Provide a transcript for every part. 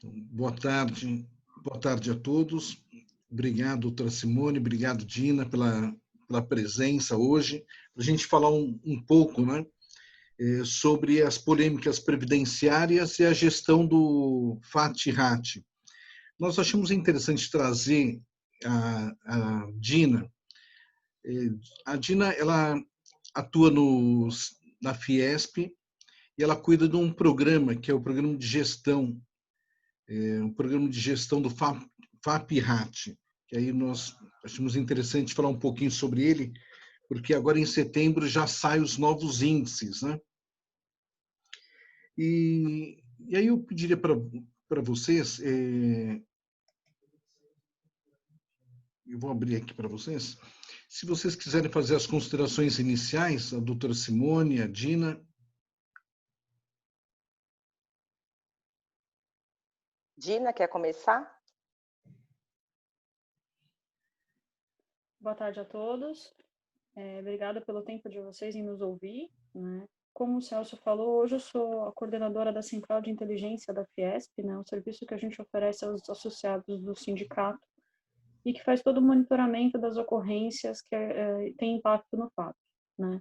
Boa tarde a todos. Obrigado, doutora Simone, obrigado, Dina, pela presença hoje, para a gente falar um pouco, né, sobre as polêmicas previdenciárias e a gestão do FAT-RAT. Nós achamos interessante trazer a Dina. A Dina, ela atua na Fiesp e ela cuida de um programa, que é o programa de gestão, um programa de gestão do FAP-RAT, que aí nós achamos interessante falar um pouquinho sobre ele, porque agora em setembro já saem os novos índices, né? E aí eu pediria para vocês, eu vou abrir aqui para vocês, se vocês quiserem fazer as considerações iniciais, a doutora Simone, a Dina. Dina, quer começar? Boa tarde a todos. Obrigada pelo tempo de vocês em nos ouvir, né? Como o Celso falou, hoje eu sou a coordenadora da Central de Inteligência da Fiesp, né? Um serviço que a gente oferece aos associados do sindicato e que faz todo o monitoramento das ocorrências que tem impacto no FAP, né?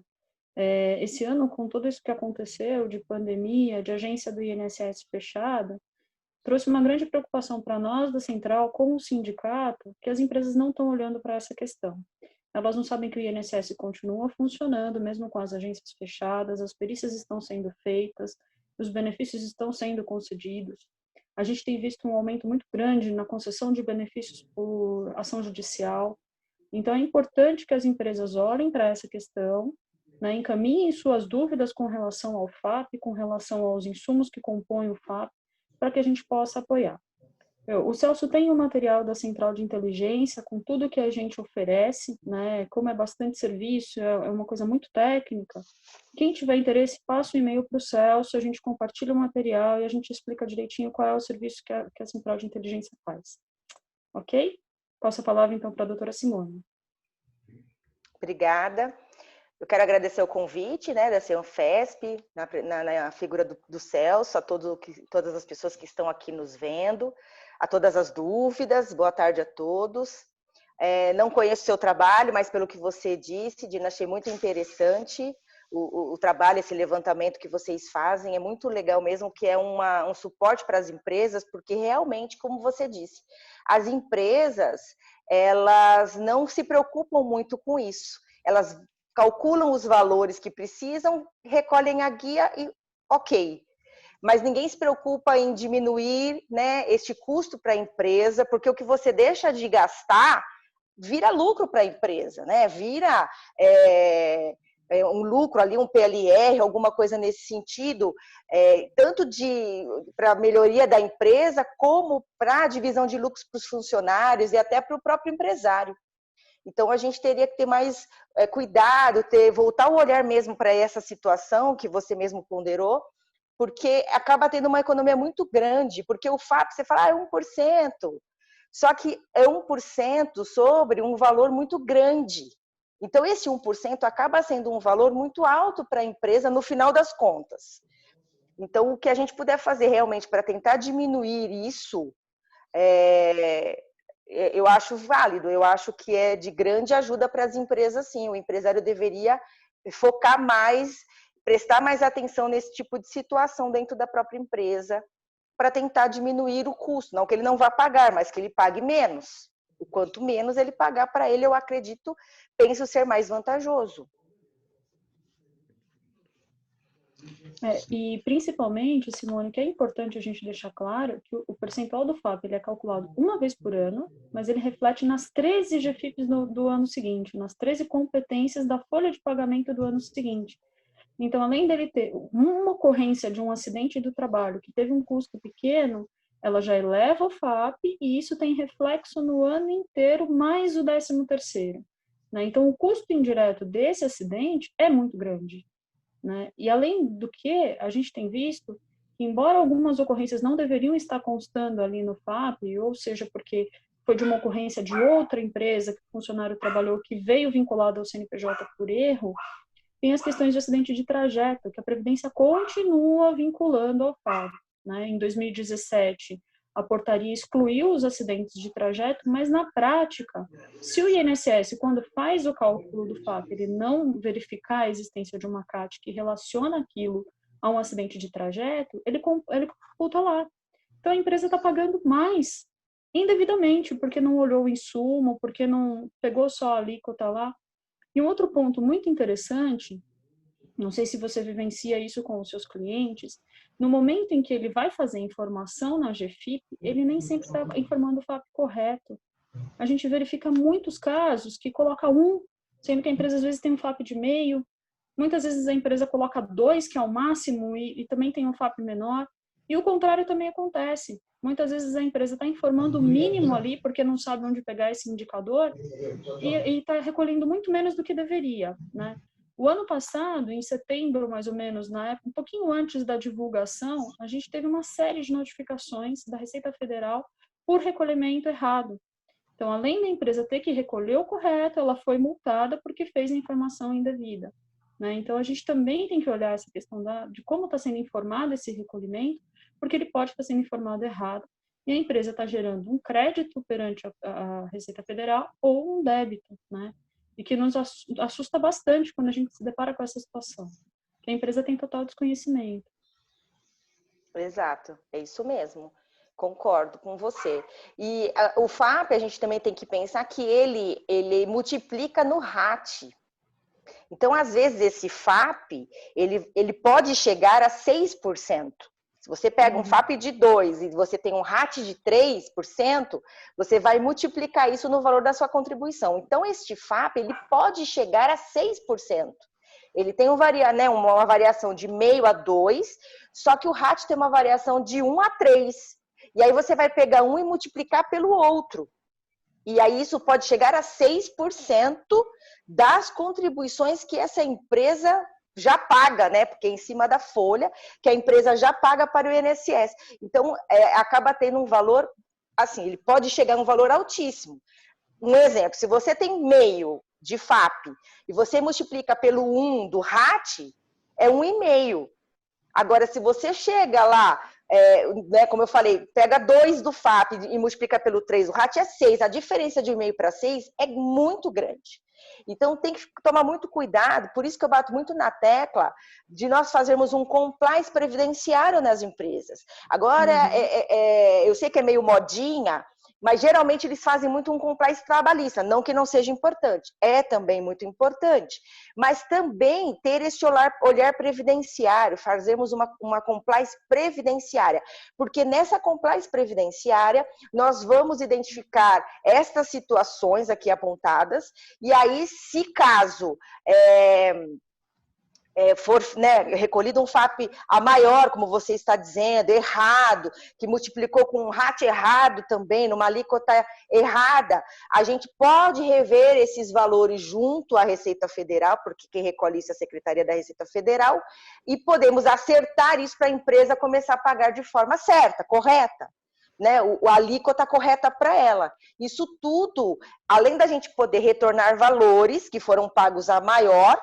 Esse ano, com tudo isso que aconteceu, de pandemia, de agência do INSS fechada, trouxe uma grande preocupação para nós da Central, como o sindicato, que as empresas não estão olhando para essa questão. Elas não sabem que o INSS continua funcionando, mesmo com as agências fechadas, as perícias estão sendo feitas, os benefícios estão sendo concedidos. A gente tem visto um aumento muito grande na concessão de benefícios por ação judicial. Então, é importante que as empresas olhem para essa questão, né, encaminhem suas dúvidas com relação ao FAP, com relação aos insumos que compõem o FAP, para que a gente possa apoiar. O Celso tem um material da Central de Inteligência com tudo que a gente oferece, né? Como é bastante serviço, é uma coisa muito técnica. Quem tiver interesse, passa o e-mail para o Celso, a gente compartilha o material e a gente explica direitinho qual é o serviço que a Central de Inteligência faz. Ok? Passo a palavra, então, para a doutora Simone. Obrigada. Eu quero agradecer o convite, né, da CEANFESP, na figura do Celso, a todas as pessoas que estão aqui nos vendo, a todas as dúvidas. Boa tarde a todos. Não conheço o seu trabalho, mas pelo que você disse, Dina, achei muito interessante o trabalho, esse levantamento que vocês fazem. É muito legal mesmo, que é um suporte para as empresas, porque realmente, como você disse, as empresas, elas não se preocupam muito com isso. Elas calculam os valores que precisam, recolhem a guia e ok. Mas ninguém se preocupa em diminuir, né, este custo para a empresa, porque o que você deixa de gastar vira lucro para a empresa, né? Vira um lucro ali, um PLR, alguma coisa nesse sentido, tanto para a melhoria da empresa, como para a divisão de lucros para os funcionários e até para o próprio empresário. Então, a gente teria que ter mais cuidado, voltar o olhar mesmo para essa situação que você mesmo ponderou, porque acaba tendo uma economia muito grande, porque o FAP, você fala, é 1%, só que é 1% sobre um valor muito grande. Então, esse 1% acaba sendo um valor muito alto para a empresa no final das contas. Então, o que a gente puder fazer realmente para tentar diminuir isso, eu acho válido, eu acho que é de grande ajuda para as empresas, sim. O empresário deveria focar mais, prestar mais atenção nesse tipo de situação dentro da própria empresa, para tentar diminuir o custo. Não que ele não vá pagar, mas que ele pague menos. O quanto menos ele pagar para ele, eu acredito, penso ser mais vantajoso. E principalmente, Simone, que é importante a gente deixar claro que o percentual do FAP ele é calculado uma vez por ano, mas ele reflete nas 13 GFIPs do ano seguinte, nas 13 competências da folha de pagamento do ano seguinte. Então, além dele ter uma ocorrência de um acidente do trabalho que teve um custo pequeno, ela já eleva o FAP e isso tem reflexo no ano inteiro, mais o 13º, né? Então, o custo indireto desse acidente é muito grande, né? E além do que, a gente tem visto que, embora algumas ocorrências não deveriam estar constando ali no FAP, ou seja, porque foi de uma ocorrência de outra empresa que o funcionário trabalhou que veio vinculado ao CNPJ por erro, tem as questões de acidente de trajeto, que a Previdência continua vinculando ao FAP, né? Em 2017, a portaria excluiu os acidentes de trajeto, mas na prática, se o INSS, quando faz o cálculo do FAP, ele não verificar a existência de uma CAT que relaciona aquilo a um acidente de trajeto, ele computa lá. Então a empresa está pagando mais indevidamente, porque não olhou o insumo, porque não pegou só a alíquota lá. E um outro ponto muito interessante, não sei se você vivencia isso com os seus clientes, no momento em que ele vai fazer informação na GFIP, ele nem sempre está informando o FAP correto. A gente verifica muitos casos que coloca 1, sendo que a empresa às vezes tem um FAP de meio, muitas vezes a empresa coloca 2, que é o máximo, e também tem um FAP menor, e o contrário também acontece. Muitas vezes a empresa está informando o mínimo ali, porque não sabe onde pegar esse indicador, e está recolhendo muito menos do que deveria, né? O ano passado, em setembro, mais ou menos, na época, um pouquinho antes da divulgação, a gente teve uma série de notificações da Receita Federal por recolhimento errado. Então, além da empresa ter que recolher o correto, ela foi multada porque fez a informação indevida, né? Então, a gente também tem que olhar essa questão de como está sendo informado esse recolhimento, porque ele pode estar sendo informado errado, e a empresa está gerando um crédito perante a Receita Federal ou um débito, né? E que nos assusta bastante quando a gente se depara com essa situação, que a empresa tem total desconhecimento. Exato, é isso mesmo. Concordo com você. E o FAP, a gente também tem que pensar que ele multiplica no RAT. Então, às vezes, esse FAP, ele pode chegar a 6%. Se você pega um FAP de 2 e você tem um RAT de 3%, você vai multiplicar isso no valor da sua contribuição. Então, este FAP, ele pode chegar a 6%. Ele tem uma variação de meio a 2, só que o RAT tem uma variação de 1 a 3. E aí você vai pegar um e multiplicar pelo outro. E aí isso pode chegar a 6% das contribuições que essa empresa já paga, né? Porque é em cima da folha que a empresa já paga para o INSS. Então, acaba tendo um valor, assim, ele pode chegar a um valor altíssimo. Um exemplo, se você tem meio de FAP e você multiplica pelo 1 do RAT, é 1,5. Agora, se você chega lá, né, como eu falei, pega 2 do FAP e multiplica pelo 3, o RAT é 6. A diferença de 1,5 para 6 é muito grande. Então, tem que tomar muito cuidado, por isso que eu bato muito na tecla de nós fazermos um compliance previdenciário nas empresas. Agora, eu sei que é meio modinha, mas geralmente eles fazem muito um compliance trabalhista, não que não seja importante, é também muito importante, mas também ter esse olhar previdenciário, fazermos uma compliance previdenciária, porque nessa compliance previdenciária nós vamos identificar estas situações aqui apontadas, e aí, se caso for, né, recolhido um FAP a maior, como você está dizendo, errado, que multiplicou com um RAT errado também, numa alíquota errada, a gente pode rever esses valores junto à Receita Federal, porque quem recolhe isso é a Secretaria da Receita Federal, e podemos acertar isso para a empresa começar a pagar de forma certa, correta. Né, a alíquota correta para ela. Isso tudo, além da gente poder retornar valores que foram pagos a maior,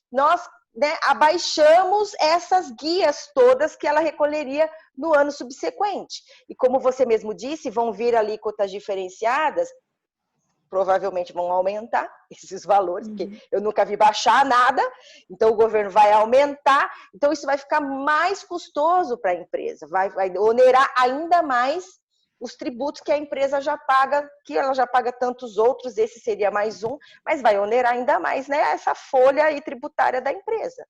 nós, né, abaixamos essas guias todas que ela recolheria no ano subsequente. E como você mesmo disse, vão vir alíquotas diferenciadas, provavelmente vão aumentar esses valores, porque eu nunca vi baixar nada, então o governo vai aumentar, então isso vai ficar mais custoso para a empresa, vai onerar ainda mais os tributos que a empresa já paga, que ela já paga tantos outros, esse seria mais um, mas vai onerar ainda mais, né, essa folha aí tributária da empresa.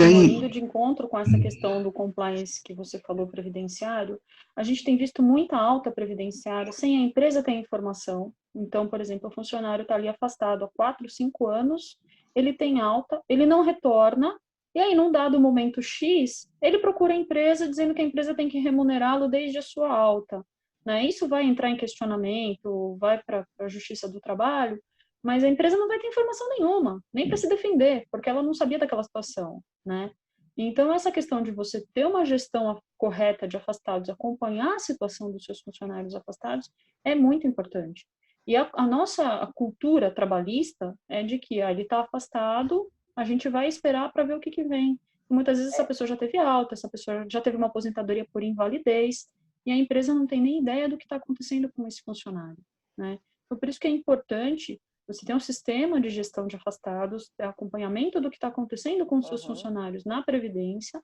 Indo de encontro com essa questão do compliance que você falou, previdenciário, a gente tem visto muita alta previdenciária sem a empresa ter informação. Então, por exemplo, o funcionário está ali afastado há 4, 5 anos, ele tem alta, ele não retorna, e aí, num dado momento X, ele procura a empresa dizendo que a empresa tem que remunerá-lo desde a sua alta. Né? Isso vai entrar em questionamento, vai para a Justiça do Trabalho, mas a empresa não vai ter informação nenhuma, nem para se defender, porque ela não sabia daquela situação, né? Então, essa questão de você ter uma gestão correta de afastados, acompanhar a situação dos seus funcionários afastados, é muito importante. E a nossa cultura trabalhista é de que ele está afastado, a gente vai esperar para ver o que vem. E muitas vezes essa pessoa já teve alta, essa pessoa já teve uma aposentadoria por invalidez, e a empresa não tem nem ideia do que está acontecendo com esse funcionário, né? Então, por isso que é importante você ter um sistema de gestão de afastados, acompanhamento do que está acontecendo com os seus funcionários na Previdência,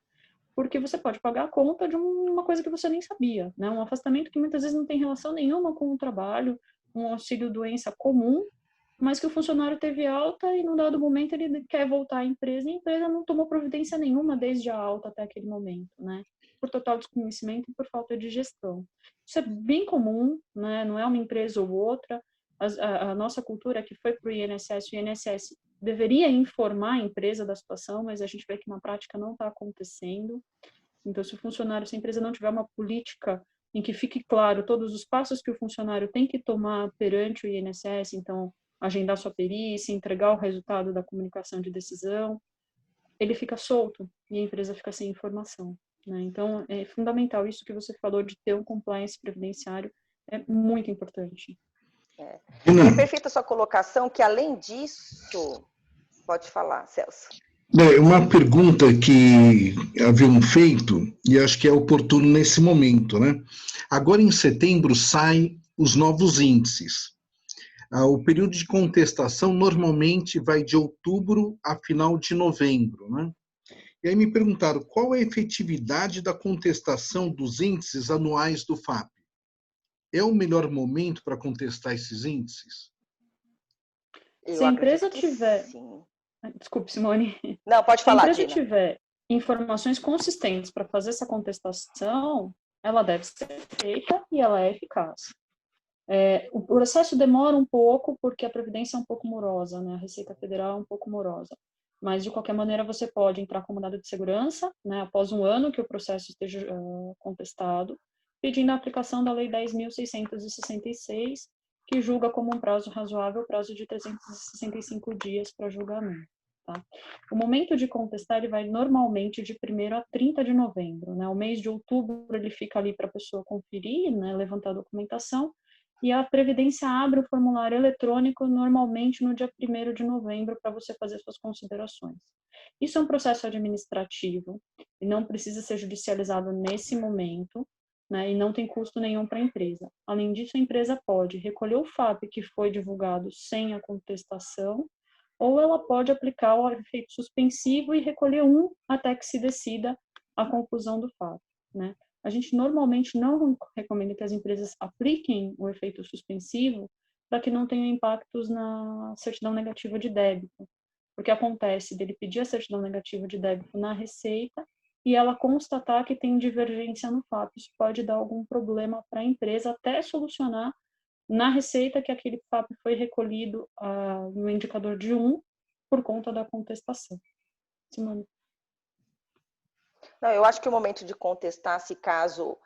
porque você pode pagar a conta de uma coisa que você nem sabia, né? Um afastamento que muitas vezes não tem relação nenhuma com o trabalho, um auxílio-doença comum, mas que o funcionário teve alta e, num dado momento, ele quer voltar à empresa e a empresa não tomou providência nenhuma desde a alta até aquele momento, né? Por total desconhecimento e por falta de gestão. Isso é bem comum, né? Não é uma empresa ou outra. A nossa cultura que foi para o INSS deveria informar a empresa da situação, mas a gente vê que na prática não está acontecendo. Então, se a empresa não tiver uma política em que fique claro todos os passos que o funcionário tem que tomar perante o INSS, então, agendar sua perícia, entregar o resultado da comunicação de decisão, ele fica solto e a empresa fica sem informação, né? Então, é fundamental isso que você falou de ter um compliance previdenciário, é muito importante. É perfeita a sua colocação, que além disso, pode falar, Celso. Uma pergunta que haviam feito, e acho que é oportuno nesse momento, né? Agora em setembro saem os novos índices. O período de contestação normalmente vai de outubro a final de novembro, né? E aí me perguntaram qual é a efetividade da contestação dos índices anuais do FAP. É o melhor momento para contestar esses índices? Se a empresa tiver... Sim. Desculpe, Simone. Não, pode falar, Se a Dina. empresa tiver informações consistentes para fazer essa contestação, ela deve ser feita e ela é eficaz. O processo demora um pouco porque a Previdência é um pouco morosa, né? A Receita Federal é um pouco morosa. Mas, de qualquer maneira, você pode entrar com mandado de segurança, né, após um ano que o processo esteja contestado, pedindo a aplicação da Lei 10.666, que julga como um prazo razoável o prazo de 365 dias para julgamento. Tá? O momento de contestar ele vai normalmente de 1º a 30 de novembro. Né? O mês de outubro ele fica ali para a pessoa conferir, né, levantar a documentação, e a Previdência abre o formulário eletrônico normalmente no dia 1º de novembro para você fazer suas considerações. Isso é um processo administrativo e não precisa ser judicializado nesse momento, né, e não tem custo nenhum para a empresa. Além disso, a empresa pode recolher o FAP que foi divulgado sem a contestação, ou ela pode aplicar o efeito suspensivo e recolher um até que se decida a conclusão do FAP, né? A gente normalmente não recomenda que as empresas apliquem o efeito suspensivo para que não tenham impactos na certidão negativa de débito. Porque acontece dele pedir a certidão negativa de débito na Receita e ela constatar que tem divergência no FAP. Isso pode dar algum problema para a empresa até solucionar na Receita que aquele FAP foi recolhido no indicador de 1 por conta da contestação. Simone. Não, eu acho que o momento de contestar, se caso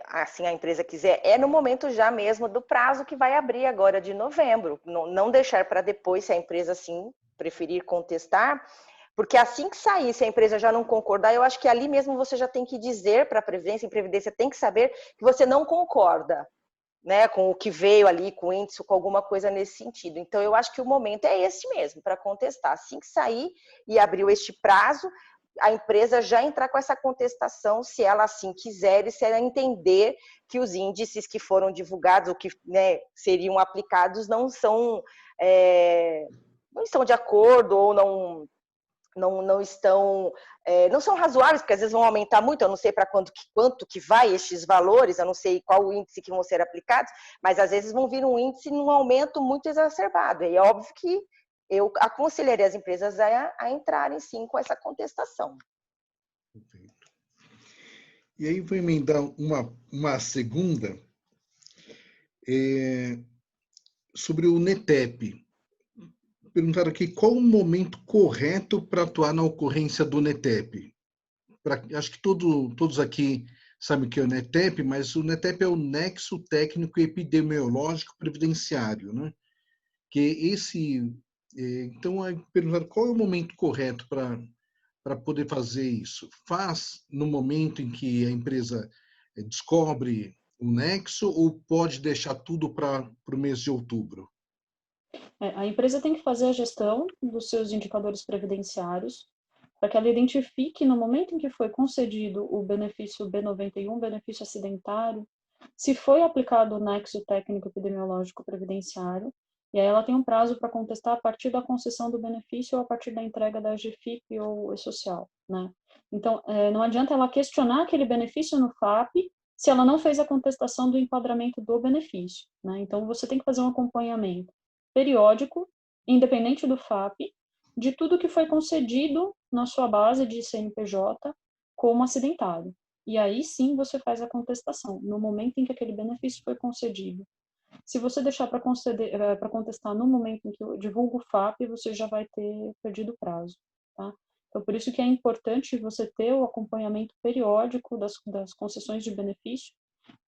assim a empresa quiser, é no momento já mesmo do prazo que vai abrir agora de novembro. Não deixar para depois, se a empresa assim preferir contestar, porque assim que sair, se a empresa já não concordar, eu acho que ali mesmo você já tem que dizer para a Previdência tem que saber que você não concorda, né, com o que veio ali, com o índice, com alguma coisa nesse sentido. Então, eu acho que o momento é esse mesmo, para contestar. Assim que sair e abriu este prazo, a empresa já entrar com essa contestação, se ela assim quiser, e se ela entender que os índices que foram divulgados, ou que, né, seriam aplicados, não estão de acordo, ou não estão, não são razoáveis, porque às vezes vão aumentar muito, eu não sei para quanto que vai estes valores, eu não sei qual o índice que vão ser aplicados, mas às vezes vão vir um índice num aumento muito exacerbado, e é óbvio que eu aconselharia as empresas a entrarem sim com essa contestação. Perfeito. E aí vou emendar uma segunda sobre o NETEP. Perguntaram aqui qual o momento correto para atuar na ocorrência do NETEP. Acho que todos aqui sabem o que é o NETEP, mas o NETEP é o Nexo Técnico Epidemiológico Previdenciário, né? Então, perguntaram qual é o momento correto para poder fazer isso. Faz no momento em que a empresa descobre o Nexo ou pode deixar tudo para o mês de outubro? A empresa tem que fazer a gestão dos seus indicadores previdenciários para que ela identifique no momento em que foi concedido o benefício B91, benefício acidentário, se foi aplicado o nexo técnico epidemiológico previdenciário, e aí ela tem um prazo para contestar a partir da concessão do benefício ou a partir da entrega da GFIP ou E-Social, né? Então, não adianta ela questionar aquele benefício no FAP se ela não fez a contestação do enquadramento do benefício, né? Então, você tem que fazer um acompanhamento periódico, independente do FAP, de tudo que foi concedido na sua base de CNPJ como acidentário. E aí sim você faz a contestação, no momento em que aquele benefício foi concedido. Se você deixar para contestar no momento em que eu divulgo o FAP, você já vai ter perdido o prazo, tá? Então, por isso que é importante você ter o acompanhamento periódico das concessões de benefício.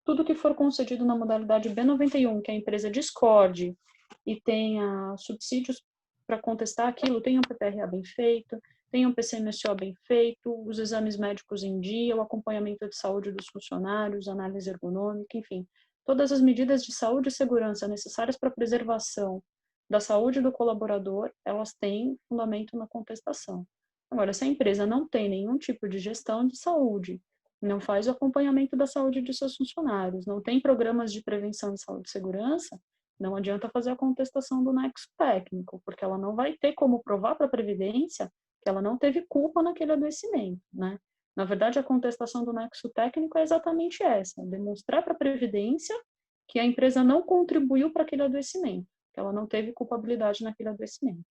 Tudo que for concedido na modalidade B91, que a empresa discorde e tenha subsídios para contestar aquilo, tenha um PPRA bem feito, tenha um PCMSO bem feito, os exames médicos em dia, o acompanhamento de saúde dos funcionários, análise ergonômica, enfim, todas as medidas de saúde e segurança necessárias para a preservação da saúde do colaborador, elas têm fundamento na contestação. Agora, se a empresa não tem nenhum tipo de gestão de saúde, não faz o acompanhamento da saúde de seus funcionários, não tem programas de prevenção de saúde e segurança, não adianta fazer a contestação do nexo técnico, porque ela não vai ter como provar para a Previdência que ela não teve culpa naquele adoecimento, né? Na verdade, a contestação do nexo técnico é exatamente essa, demonstrar para a Previdência que a empresa não contribuiu para aquele adoecimento, que ela não teve culpabilidade naquele adoecimento.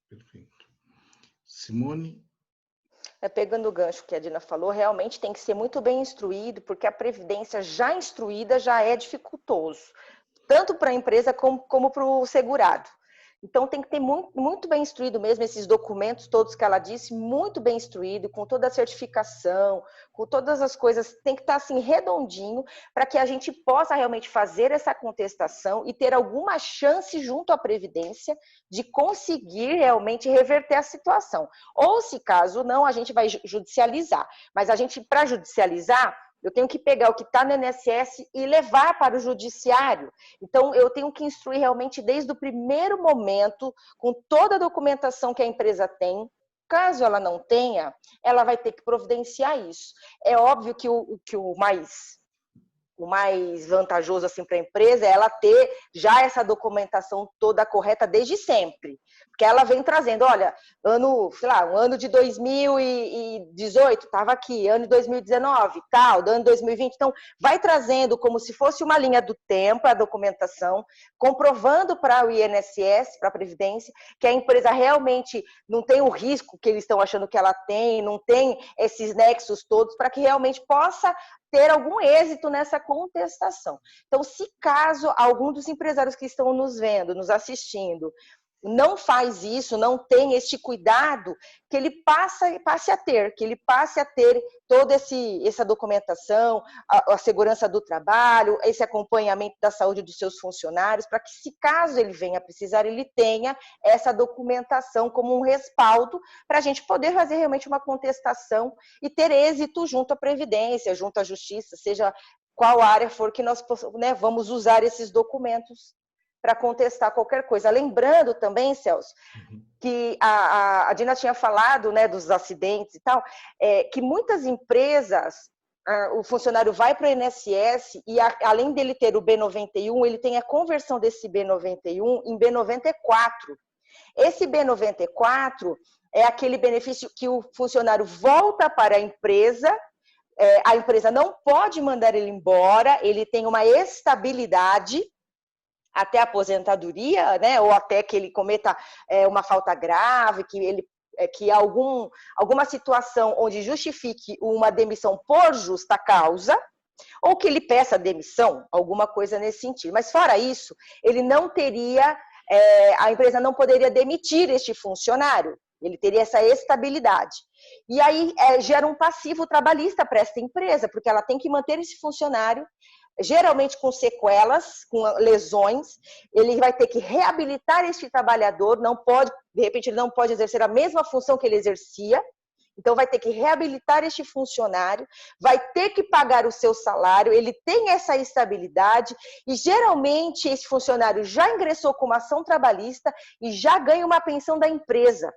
Perfeito. Simone? Pegando o gancho que a Dina falou, realmente tem que ser muito bem instruído, porque a previdência já instruída já é dificultoso, tanto para a empresa como para o segurado. Então, tem que ter muito bem instruído mesmo esses documentos todos que ela disse, muito bem instruído, com toda a certificação, com todas as coisas, tem que estar assim redondinho, para que a gente possa realmente fazer essa contestação e ter alguma chance junto à Previdência de conseguir realmente reverter a situação. Ou, se caso não, a gente vai judicializar. Mas a gente, para judicializar, eu tenho que pegar o que está no INSS e levar para o judiciário. Então, eu tenho que instruir realmente desde o primeiro momento, com toda a documentação que a empresa tem. Caso ela não tenha, ela vai ter que providenciar isso. É óbvio que o mais vantajoso assim, para a empresa é ela ter já essa documentação toda correta desde sempre. Porque ela vem trazendo, olha, um ano de 2018 estava aqui, ano de 2019, tal, do ano de 2020. Então, vai trazendo como se fosse uma linha do tempo a documentação, comprovando para o INSS, para a Previdência, que a empresa realmente não tem o risco que eles estão achando que ela tem, não tem esses nexos todos, para que realmente possa ter algum êxito nessa contestação. Então, se caso algum dos empresários que estão nos vendo, nos assistindo, não faz isso, não tem este cuidado, que ele passe a ter toda essa documentação, a segurança do trabalho, esse acompanhamento da saúde dos seus funcionários, para que, se caso ele venha a precisar, ele tenha essa documentação como um respaldo para a gente poder fazer realmente uma contestação e ter êxito junto à Previdência, junto à Justiça, seja qual área for que nós vamos usar esses documentos para contestar qualquer coisa. Lembrando também, Celso, que a Dina tinha falado, né, dos acidentes e tal, que muitas empresas, o funcionário vai para o INSS e, além dele ter o B91, ele tem a conversão desse B91 em B94. Esse B94 é aquele benefício que o funcionário volta para a empresa não pode mandar ele embora, ele tem uma estabilidade até a aposentadoria, né, ou até que ele cometa uma falta grave, que alguma situação onde justifique uma demissão por justa causa, ou que ele peça demissão, alguma coisa nesse sentido. Mas fora isso, ele não teria, a empresa não poderia demitir este funcionário, ele teria essa estabilidade. E aí gera um passivo trabalhista para essa empresa, porque ela tem que manter esse funcionário, geralmente com sequelas, com lesões, ele vai ter que reabilitar este trabalhador, de repente ele não pode exercer a mesma função que ele exercia, então vai ter que reabilitar este funcionário, vai ter que pagar o seu salário, ele tem essa estabilidade e geralmente esse funcionário já ingressou com uma ação trabalhista e já ganha uma pensão da empresa.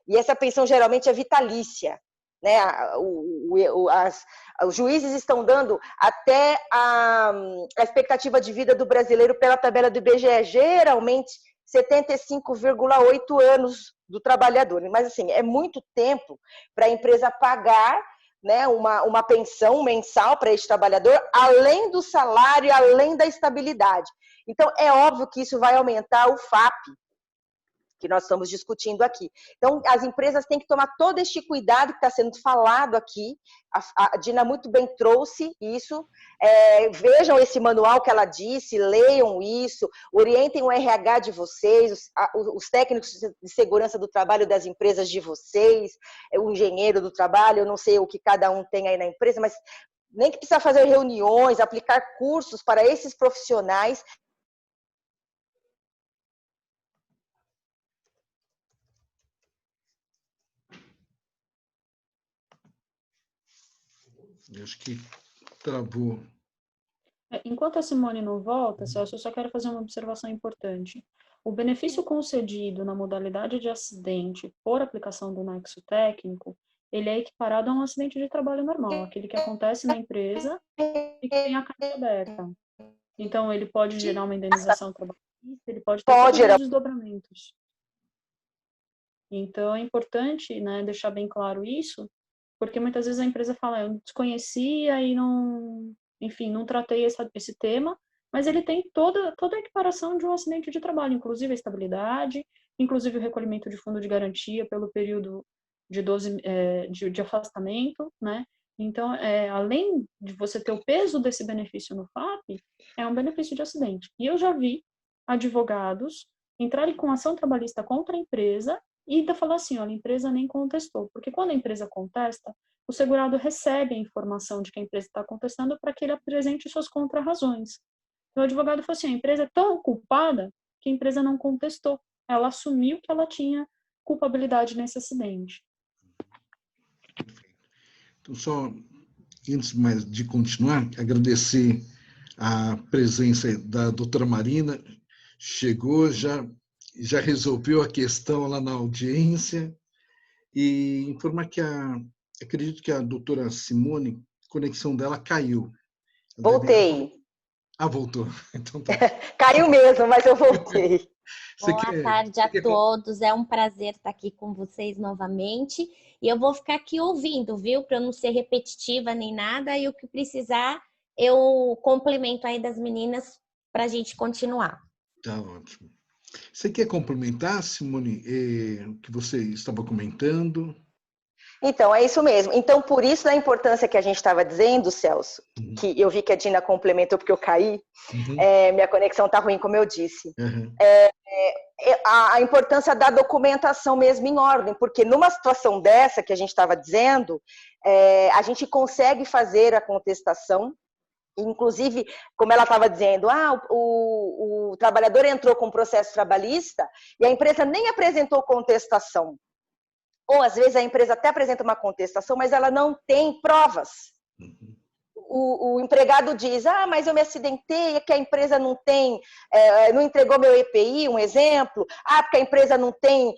e essa pensão geralmente é vitalícia, né? Os juízes estão dando até a expectativa de vida do brasileiro pela tabela do IBGE, geralmente 75,8 anos do trabalhador. Mas, assim, é muito tempo para a empresa pagar, né, uma pensão mensal para esse trabalhador, além do salário, além da estabilidade. Então, é óbvio que isso vai aumentar o FAP, que nós estamos discutindo aqui. Então, as empresas têm que tomar todo este cuidado que está sendo falado aqui. A Dina muito bem trouxe isso. Vejam esse manual que ela disse, leiam isso, orientem o RH de vocês, os técnicos de segurança do trabalho das empresas de vocês, o engenheiro do trabalho, eu não sei o que cada um tem aí na empresa, mas nem que precisa fazer reuniões, aplicar cursos para esses profissionais. Acho que travou. Enquanto a Simone não volta, Celso, eu só quero fazer uma observação importante. O benefício concedido na modalidade de acidente por aplicação do nexo técnico, ele é equiparado a um acidente de trabalho normal, aquele que acontece na empresa e que tem a caixa aberta. Então, ele pode gerar uma indenização trabalhista, ele pode ter todos os desdobramentos. Então, é importante, né, deixar bem claro isso, porque muitas vezes a empresa fala, eu desconhecia e não, enfim, não tratei esse tema, mas ele tem toda a equiparação de um acidente de trabalho, inclusive a estabilidade, inclusive o recolhimento de fundo de garantia pelo período de 12 de afastamento, né? Então, além de você ter o peso desse benefício no FAP, é um benefício de acidente. E eu já vi advogados entrarem com ação trabalhista contra a empresa e ainda falar assim, olha, a empresa nem contestou. Porque quando a empresa contesta, o segurado recebe a informação de que a empresa está contestando para que ele apresente suas contrarrazões. Então, o advogado falou assim, a empresa é tão culpada que a empresa não contestou. Ela assumiu que ela tinha culpabilidade nesse acidente. Então, só antes mais de continuar, agradecer a presença da doutora Marina, chegou, já resolveu a questão lá na audiência, e informar que acredito que a doutora Simone, a conexão dela caiu. Voltei. Voltou. Então, tá. Caiu mesmo, mas eu voltei. Boa tarde a todos, é um prazer estar aqui com vocês novamente, e eu vou ficar aqui ouvindo, viu, para eu não ser repetitiva nem nada, e o que precisar eu complemento aí das meninas para a gente continuar. Tá ótimo. Você quer complementar, Simone, o que você estava comentando? Então, é isso mesmo. Então, por isso da importância que a gente estava dizendo, Celso, que eu vi que a Dina complementou porque eu caí, minha conexão está ruim, como eu disse. A importância da documentação mesmo em ordem, porque numa situação dessa que a gente estava dizendo, a gente consegue fazer a contestação, inclusive, como ela estava dizendo, o trabalhador entrou com processo trabalhista e a empresa nem apresentou contestação. Ou, às vezes, a empresa até apresenta uma contestação, mas ela não tem provas. O empregado diz, mas eu me acidentei, é que a empresa não tem, não entregou meu EPI, um exemplo. Porque a empresa não tem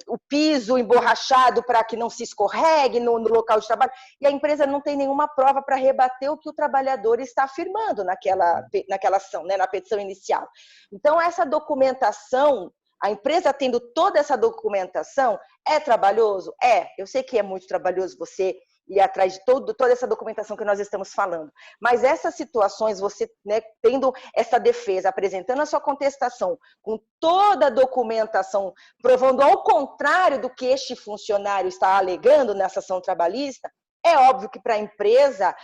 o piso emborrachado para que não se escorregue no local de trabalho. E a empresa não tem nenhuma prova para rebater o que o trabalhador está afirmando naquela ação, né, na petição inicial. Então, essa documentação, a empresa tendo toda essa documentação, é trabalhoso? Eu sei que é muito trabalhoso você ir atrás de toda essa documentação que nós estamos falando. Mas essas situações, você, né, tendo essa defesa, apresentando a sua contestação, com toda a documentação, provando ao contrário do que este funcionário está alegando nessa ação trabalhista, é óbvio que para a empresa,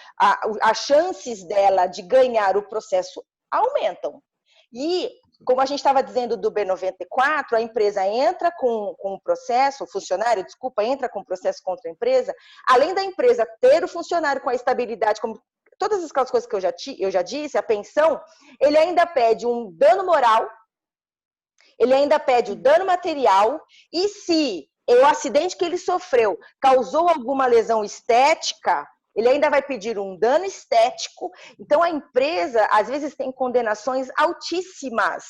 as chances dela de ganhar o processo aumentam. E, como a gente estava dizendo do B94, a empresa entra com o processo, o funcionário, entra com o processo contra a empresa, além da empresa ter o funcionário com a estabilidade, como todas aquelas coisas que eu já disse, a pensão, ele ainda pede um dano moral, ele ainda pede o dano material, e se o acidente que ele sofreu causou alguma lesão estética, ele ainda vai pedir um dano estético. Então, a empresa, às vezes, tem condenações altíssimas.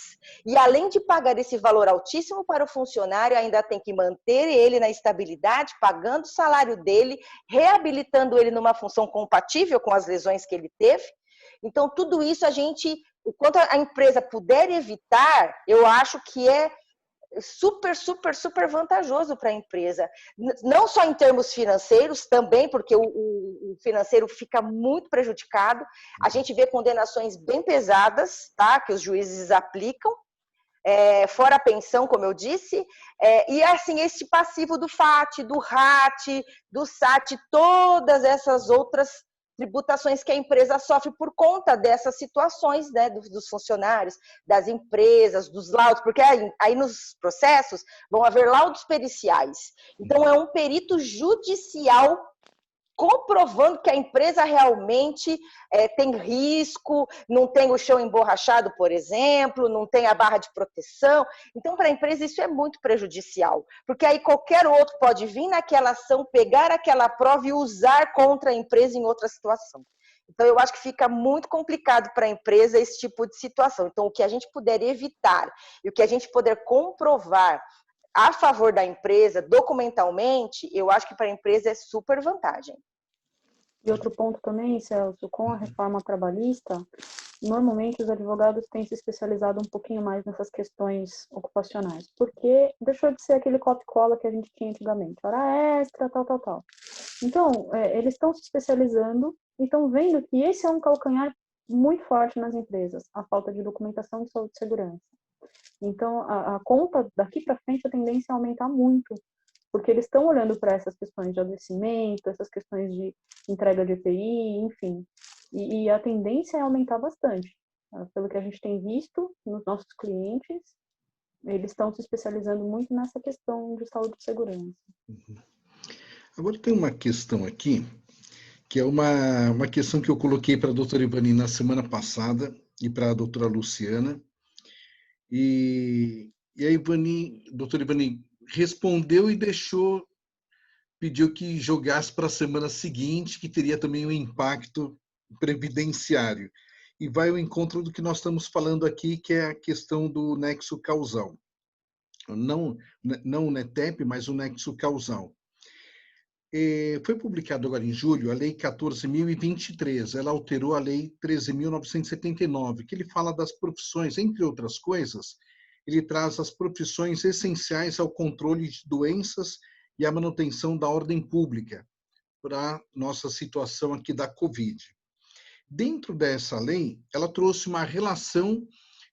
E, além de pagar esse valor altíssimo para o funcionário, ainda tem que manter ele na estabilidade, pagando o salário dele, reabilitando ele numa função compatível com as lesões que ele teve. Então, tudo isso o quanto a empresa puder evitar, eu acho que é super, super, super vantajoso para a empresa. Não só em termos financeiros, também, porque o financeiro fica muito prejudicado. A gente vê condenações bem pesadas, tá? Que os juízes aplicam, fora a pensão, como eu disse, e assim, esse passivo do FAT, do RAT, do SAT, todas essas outras tributações que a empresa sofre por conta dessas situações, né, dos funcionários, das empresas, dos laudos, porque aí nos processos vão haver laudos periciais. Então, é um perito judicial comprovando que a empresa realmente tem risco, não tem o chão emborrachado, por exemplo, não tem a barra de proteção. Então, para a empresa, isso é muito prejudicial, porque aí qualquer outro pode vir naquela ação, pegar aquela prova e usar contra a empresa em outra situação. Então, eu acho que fica muito complicado para a empresa esse tipo de situação. Então, o que a gente puder evitar e o que a gente puder comprovar a favor da empresa, documentalmente, eu acho que para a empresa é super vantagem. E outro ponto também, Celso, com a reforma trabalhista, normalmente os advogados têm se especializado um pouquinho mais nessas questões ocupacionais, porque deixou de ser aquele copy-cola que a gente tinha antigamente, hora extra, tal. Então, eles estão se especializando e estão vendo que esse é um calcanhar muito forte nas empresas, a falta de documentação de saúde e segurança. Então, a conta daqui para frente, a tendência é aumentar muito, porque eles estão olhando para essas questões de adoecimento, essas questões de entrega de EPI, enfim, e a tendência é aumentar bastante. Pelo que a gente tem visto nos nossos clientes, eles estão se especializando muito nessa questão de saúde e segurança. Agora tem uma questão aqui, que é uma questão que eu coloquei para a doutora Ivani na semana passada e para a doutora Luciana. E a doutora Ivani respondeu e pediu que jogasse para a semana seguinte, que teria também um impacto previdenciário. E vai ao encontro do que nós estamos falando aqui, que é a questão do nexo causal. Não o NETEP, mas o nexo causal. Foi publicado agora em julho a Lei 14.023. Ela alterou a Lei 13.979, que ele fala das profissões, entre outras coisas, ele traz as profissões essenciais ao controle de doenças e à manutenção da ordem pública, para a nossa situação aqui da Covid. Dentro dessa lei, ela trouxe uma relação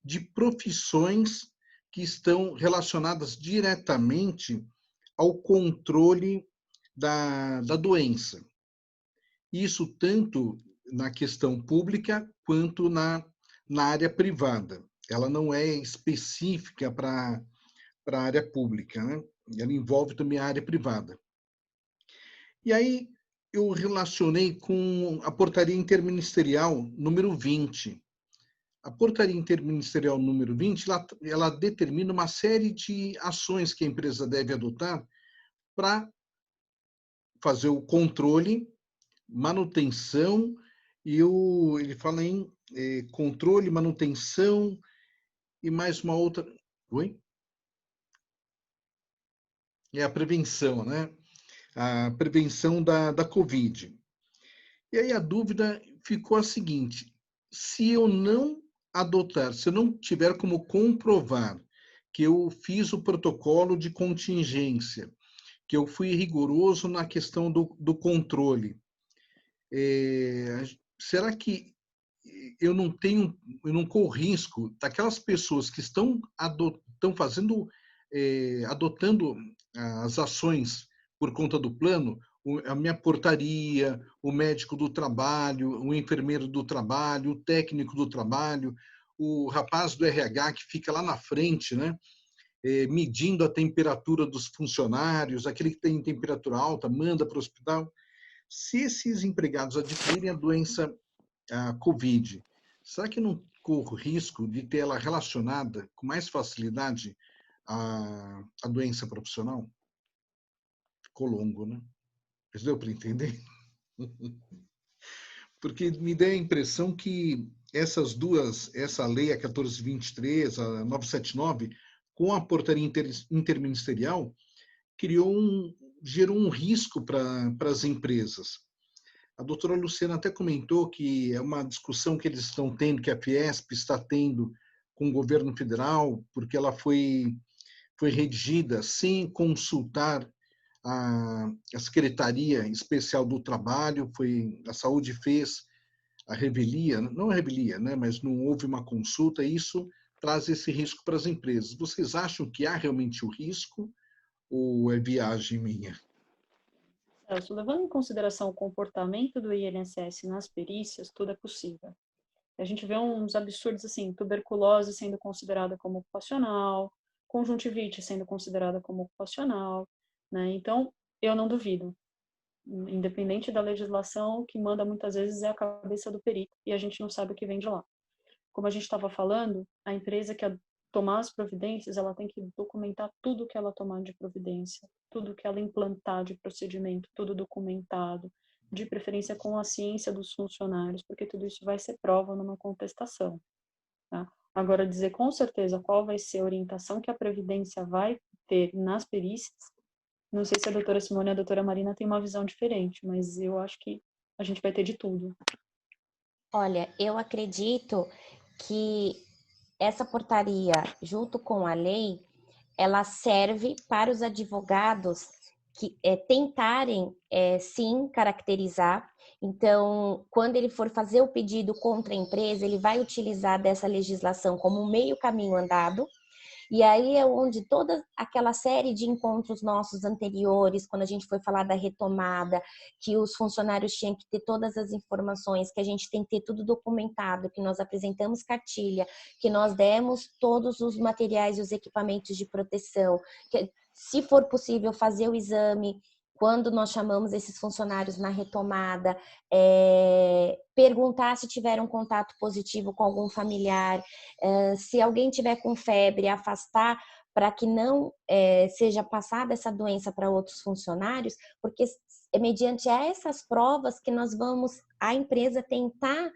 de profissões que estão relacionadas diretamente ao controle da doença. Isso tanto na questão pública quanto na área privada. Ela não é específica para a área pública, né? Ela envolve também a área privada. E aí eu relacionei com a portaria interministerial número 20. A portaria interministerial número 20, ela determina uma série de ações que a empresa deve adotar para fazer o controle, manutenção ele fala em controle, manutenção e mais uma outra. Oi? É a prevenção, né? A prevenção da Covid. E aí a dúvida ficou a seguinte: se eu não adotar, se eu não tiver como comprovar que eu fiz o protocolo de contingência, que eu fui rigoroso na questão do controle, será que eu não corro risco daquelas pessoas que estão adotando as ações por conta do plano, a minha portaria, o médico do trabalho, o enfermeiro do trabalho, o técnico do trabalho, o rapaz do RH que fica lá na frente, né? Medindo a temperatura dos funcionários, aquele que tem temperatura alta, manda para o hospital. Se esses empregados adquirirem a doença a Covid, será que não corro risco de ter ela relacionada com mais facilidade à doença profissional? Ficou longo, né? Mas deu para entender? Porque me dá a impressão que essas duas, essa lei, a 1423, a 979, com a portaria interministerial, gerou um risco para as empresas. A doutora Luciana até comentou que é uma discussão que eles estão tendo, que a Fiesp está tendo com o governo federal, porque ela foi redigida sem consultar a Secretaria Especial do Trabalho, a Saúde fez a revelia, não a revelia, né, mas não houve uma consulta, e isso traz esse risco para as empresas. Vocês acham que há realmente o risco ou é viagem minha? Celso, levando em consideração o comportamento do INSS nas perícias, tudo é possível. A gente vê uns absurdos assim, tuberculose sendo considerada como ocupacional, conjuntivite sendo considerada como ocupacional, né? Então, eu não duvido. Independente da legislação, o que manda muitas vezes é a cabeça do perito, e a gente não sabe o que vem de lá. Como a gente estava falando, a empresa que tomar as providências, ela tem que documentar tudo que ela tomar de providência, tudo que ela implantar de procedimento, tudo documentado, de preferência com a ciência dos funcionários, porque tudo isso vai ser prova numa contestação. Tá? Agora, dizer com certeza qual vai ser a orientação que a Previdência vai ter nas perícias, não sei se a doutora Simone e a doutora Marina têm uma visão diferente, mas eu acho que a gente vai ter de tudo. Olha, eu acredito que essa portaria, junto com a lei, ela serve para os advogados que tentarem, sim, caracterizar. Então, quando ele for fazer o pedido contra a empresa, ele vai utilizar dessa legislação como um meio caminho andado. E aí é onde toda aquela série de encontros nossos anteriores, quando a gente foi falar da retomada, que os funcionários tinham que ter todas as informações, que a gente tem que ter tudo documentado, que nós apresentamos cartilha, que nós demos todos os materiais e os equipamentos de proteção, que, se for possível, fazer o exame quando nós chamamos esses funcionários na retomada, perguntar se tiveram contato positivo com algum familiar, se alguém tiver com febre, afastar para que não seja passada essa doença para outros funcionários, porque é mediante essas provas que nós vamos, a empresa tentar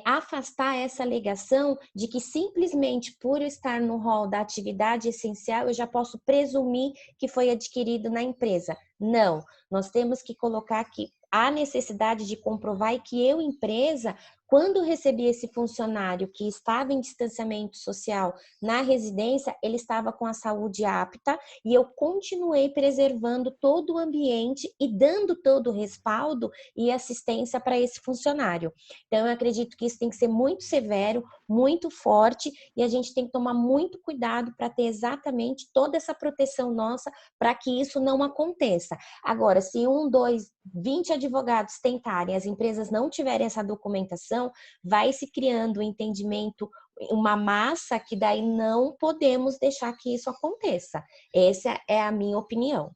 afastar essa alegação de que simplesmente por eu estar no rol da atividade essencial eu já posso presumir que foi adquirido na empresa. Não, nós temos que colocar que há necessidade de comprovar e que eu, empresa, quando recebi esse funcionário que estava em distanciamento social na residência, ele estava com a saúde apta e eu continuei preservando todo o ambiente e dando todo o respaldo e assistência para esse funcionário. Então, eu acredito que isso tem que ser muito severo, muito forte, e a gente tem que tomar muito cuidado para ter exatamente toda essa proteção nossa para que isso não aconteça. Agora, se 1, 2, 20 advogados tentarem, as empresas não tiverem essa documentação, vai se criando um entendimento, uma massa que daí não podemos deixar que isso aconteça. Essa é a minha opinião.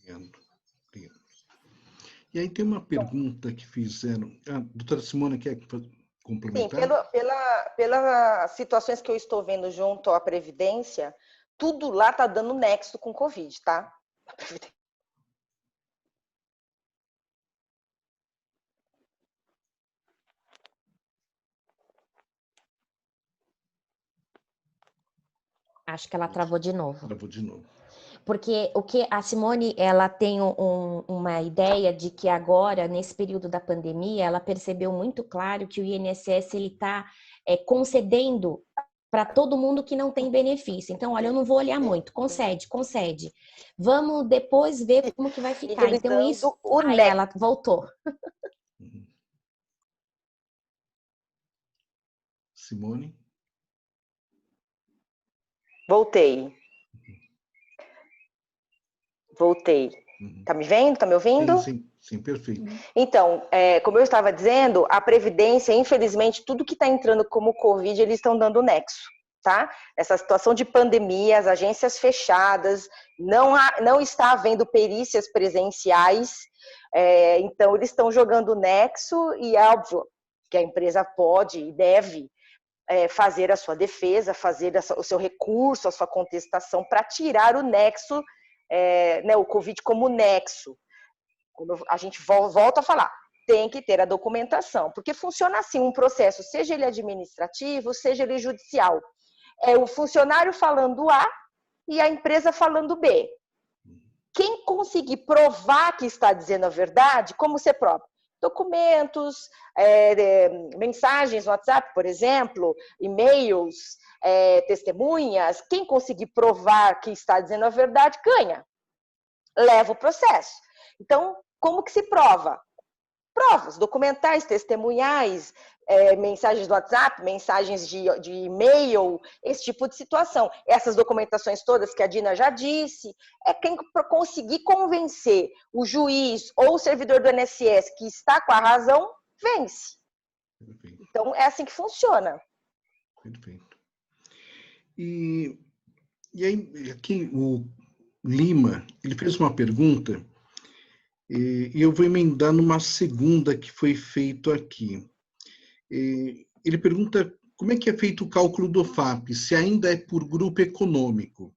Obrigado. E aí tem uma pergunta que fizeram. A doutora Simone quer complementar? Sim, pelas situações que eu estou vendo junto à Previdência, tudo lá está dando nexo com Covid, tá? Acho que ela travou de novo. Travou de novo. Porque o que a Simone, ela tem uma ideia de que agora, nesse período da pandemia, ela percebeu muito claro que o INSS está concedendo para todo mundo que não tem benefício. Então, olha, eu não vou olhar muito, concede. Vamos depois ver como que vai ficar. Então, isso... Aí ela voltou. Simone? Voltei. Tá me vendo? Tá me ouvindo? Sim, perfeito. Então, como eu estava dizendo, a Previdência, infelizmente, tudo que está entrando como Covid, eles estão dando nexo, tá? Essa situação de pandemia, as agências fechadas, não está havendo perícias presenciais, então eles estão jogando nexo e é óbvio que a empresa pode e deve fazer a sua defesa, fazer o seu recurso, a sua contestação para tirar o nexo, né, o Covid como nexo. como a gente volta a falar, tem que ter a documentação, porque funciona assim um processo, seja ele administrativo, seja ele judicial. É o funcionário falando A e a empresa falando B. Quem conseguir provar que está dizendo a verdade, como você prova? Documentos, mensagens no WhatsApp, por exemplo, e-mails, testemunhas. Quem conseguir provar que está dizendo a verdade, ganha. Leva o processo. Então, como que se prova? Provas documentais, testemunhais, mensagens do WhatsApp, mensagens de e-mail, esse tipo de situação. Essas documentações todas que a Dina já disse, quem conseguir convencer o juiz ou o servidor do INSS que está com a razão, vence. Perfeito. Então, é assim que funciona. Perfeito. E aí, aqui o Lima, ele fez uma pergunta, e eu vou emendar numa segunda que foi feito aqui. Ele pergunta como é que é feito o cálculo do FAP, se ainda é por grupo econômico.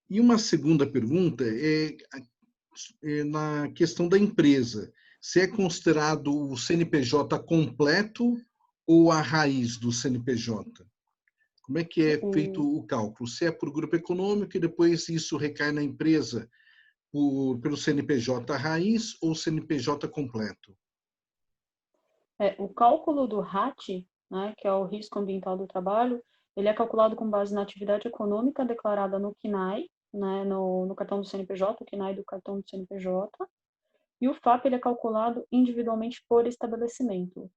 E uma segunda pergunta é na questão da empresa, se é considerado o CNPJ completo ou a raiz do CNPJ? Como é que é feito o cálculo? Se é por grupo econômico e depois isso recai na empresa pelo CNPJ raiz ou CNPJ completo? O cálculo do RAT, né, que é o Risco Ambiental do Trabalho, ele é calculado com base na atividade econômica declarada no CNAE, né, no cartão do CNPJ, o CNAE do cartão do CNPJ, e o FAP ele é calculado individualmente por estabelecimento.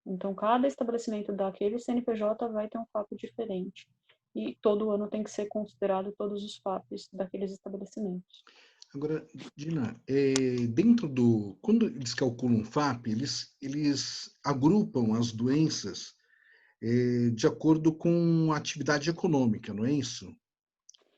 Então, cada estabelecimento daquele CNPJ vai ter um FAP diferente. E todo ano tem que ser considerado todos os FAPs daqueles estabelecimentos. Agora, Dina, quando eles calculam o FAP, eles agrupam as doenças de acordo com a atividade econômica, não é isso?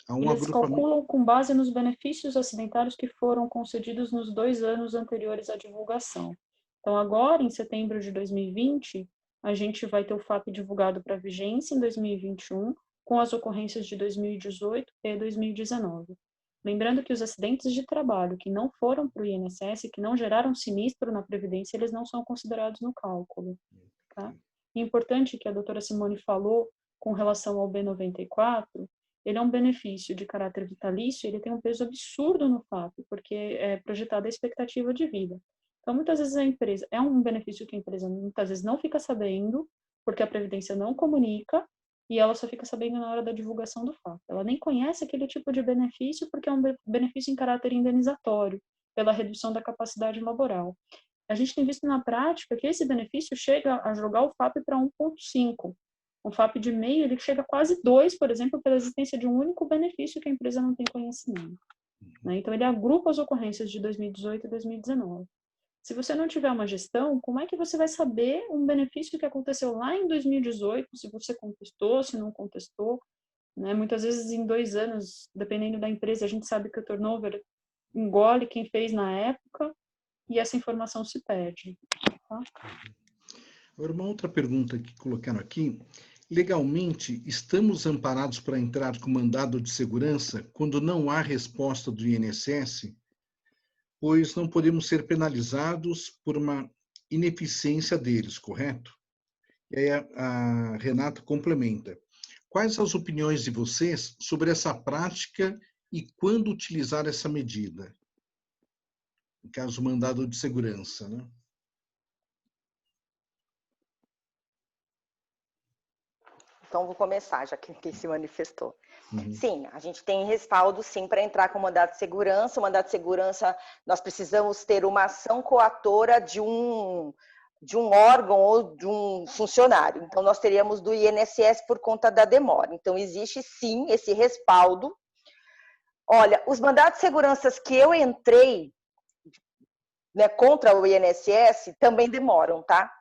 Eles calculam com base nos benefícios acidentários que foram concedidos nos 2 anos anteriores à divulgação. Então, agora, em setembro de 2020, a gente vai ter o FAP divulgado para vigência em 2021, com as ocorrências de 2018 e 2019. Lembrando que os acidentes de trabalho que não foram para o INSS, que não geraram sinistro na Previdência, eles não são considerados no cálculo. Tá? É importante que a doutora Simone falou com relação ao B94, ele é um benefício de caráter vitalício, ele tem um peso absurdo no FAP, porque é projetada a expectativa de vida. Então, muitas vezes a empresa, é um benefício que a empresa muitas vezes não fica sabendo, porque a Previdência não comunica, e ela só fica sabendo na hora da divulgação do FAP. Ela nem conhece aquele tipo de benefício, porque é um benefício em caráter indenizatório, pela redução da capacidade laboral. A gente tem visto na prática que esse benefício chega a jogar o FAP para 1,5. Um FAP de meio, ele chega a quase 2, por exemplo, pela existência de um único benefício que a empresa não tem conhecimento. Né? Então, ele agrupa as ocorrências de 2018 e 2019. Se você não tiver uma gestão, como é que você vai saber um benefício que aconteceu lá em 2018, se você contestou, se não contestou? Né? Muitas vezes, em 2 anos, dependendo da empresa, a gente sabe que o turnover engole quem fez na época e essa informação se perde. Tá? Agora, uma outra pergunta que colocaram aqui. Legalmente, estamos amparados para entrar com mandado de segurança quando não há resposta do INSS? Pois não podemos ser penalizados por uma ineficiência deles, correto? E aí a Renata complementa. Quais as opiniões de vocês sobre essa prática e quando utilizar essa medida? No caso, mandado de segurança, né? Então, vou começar, já que quem se manifestou. Sim, a gente tem respaldo, sim, para entrar com o mandado de segurança. O mandado de segurança, nós precisamos ter uma ação coatora de um órgão ou de um funcionário. Então, nós teríamos do INSS por conta da demora. Então, existe, sim, esse respaldo. Olha, os mandados de segurança que eu entrei, né, contra o INSS também demoram, tá?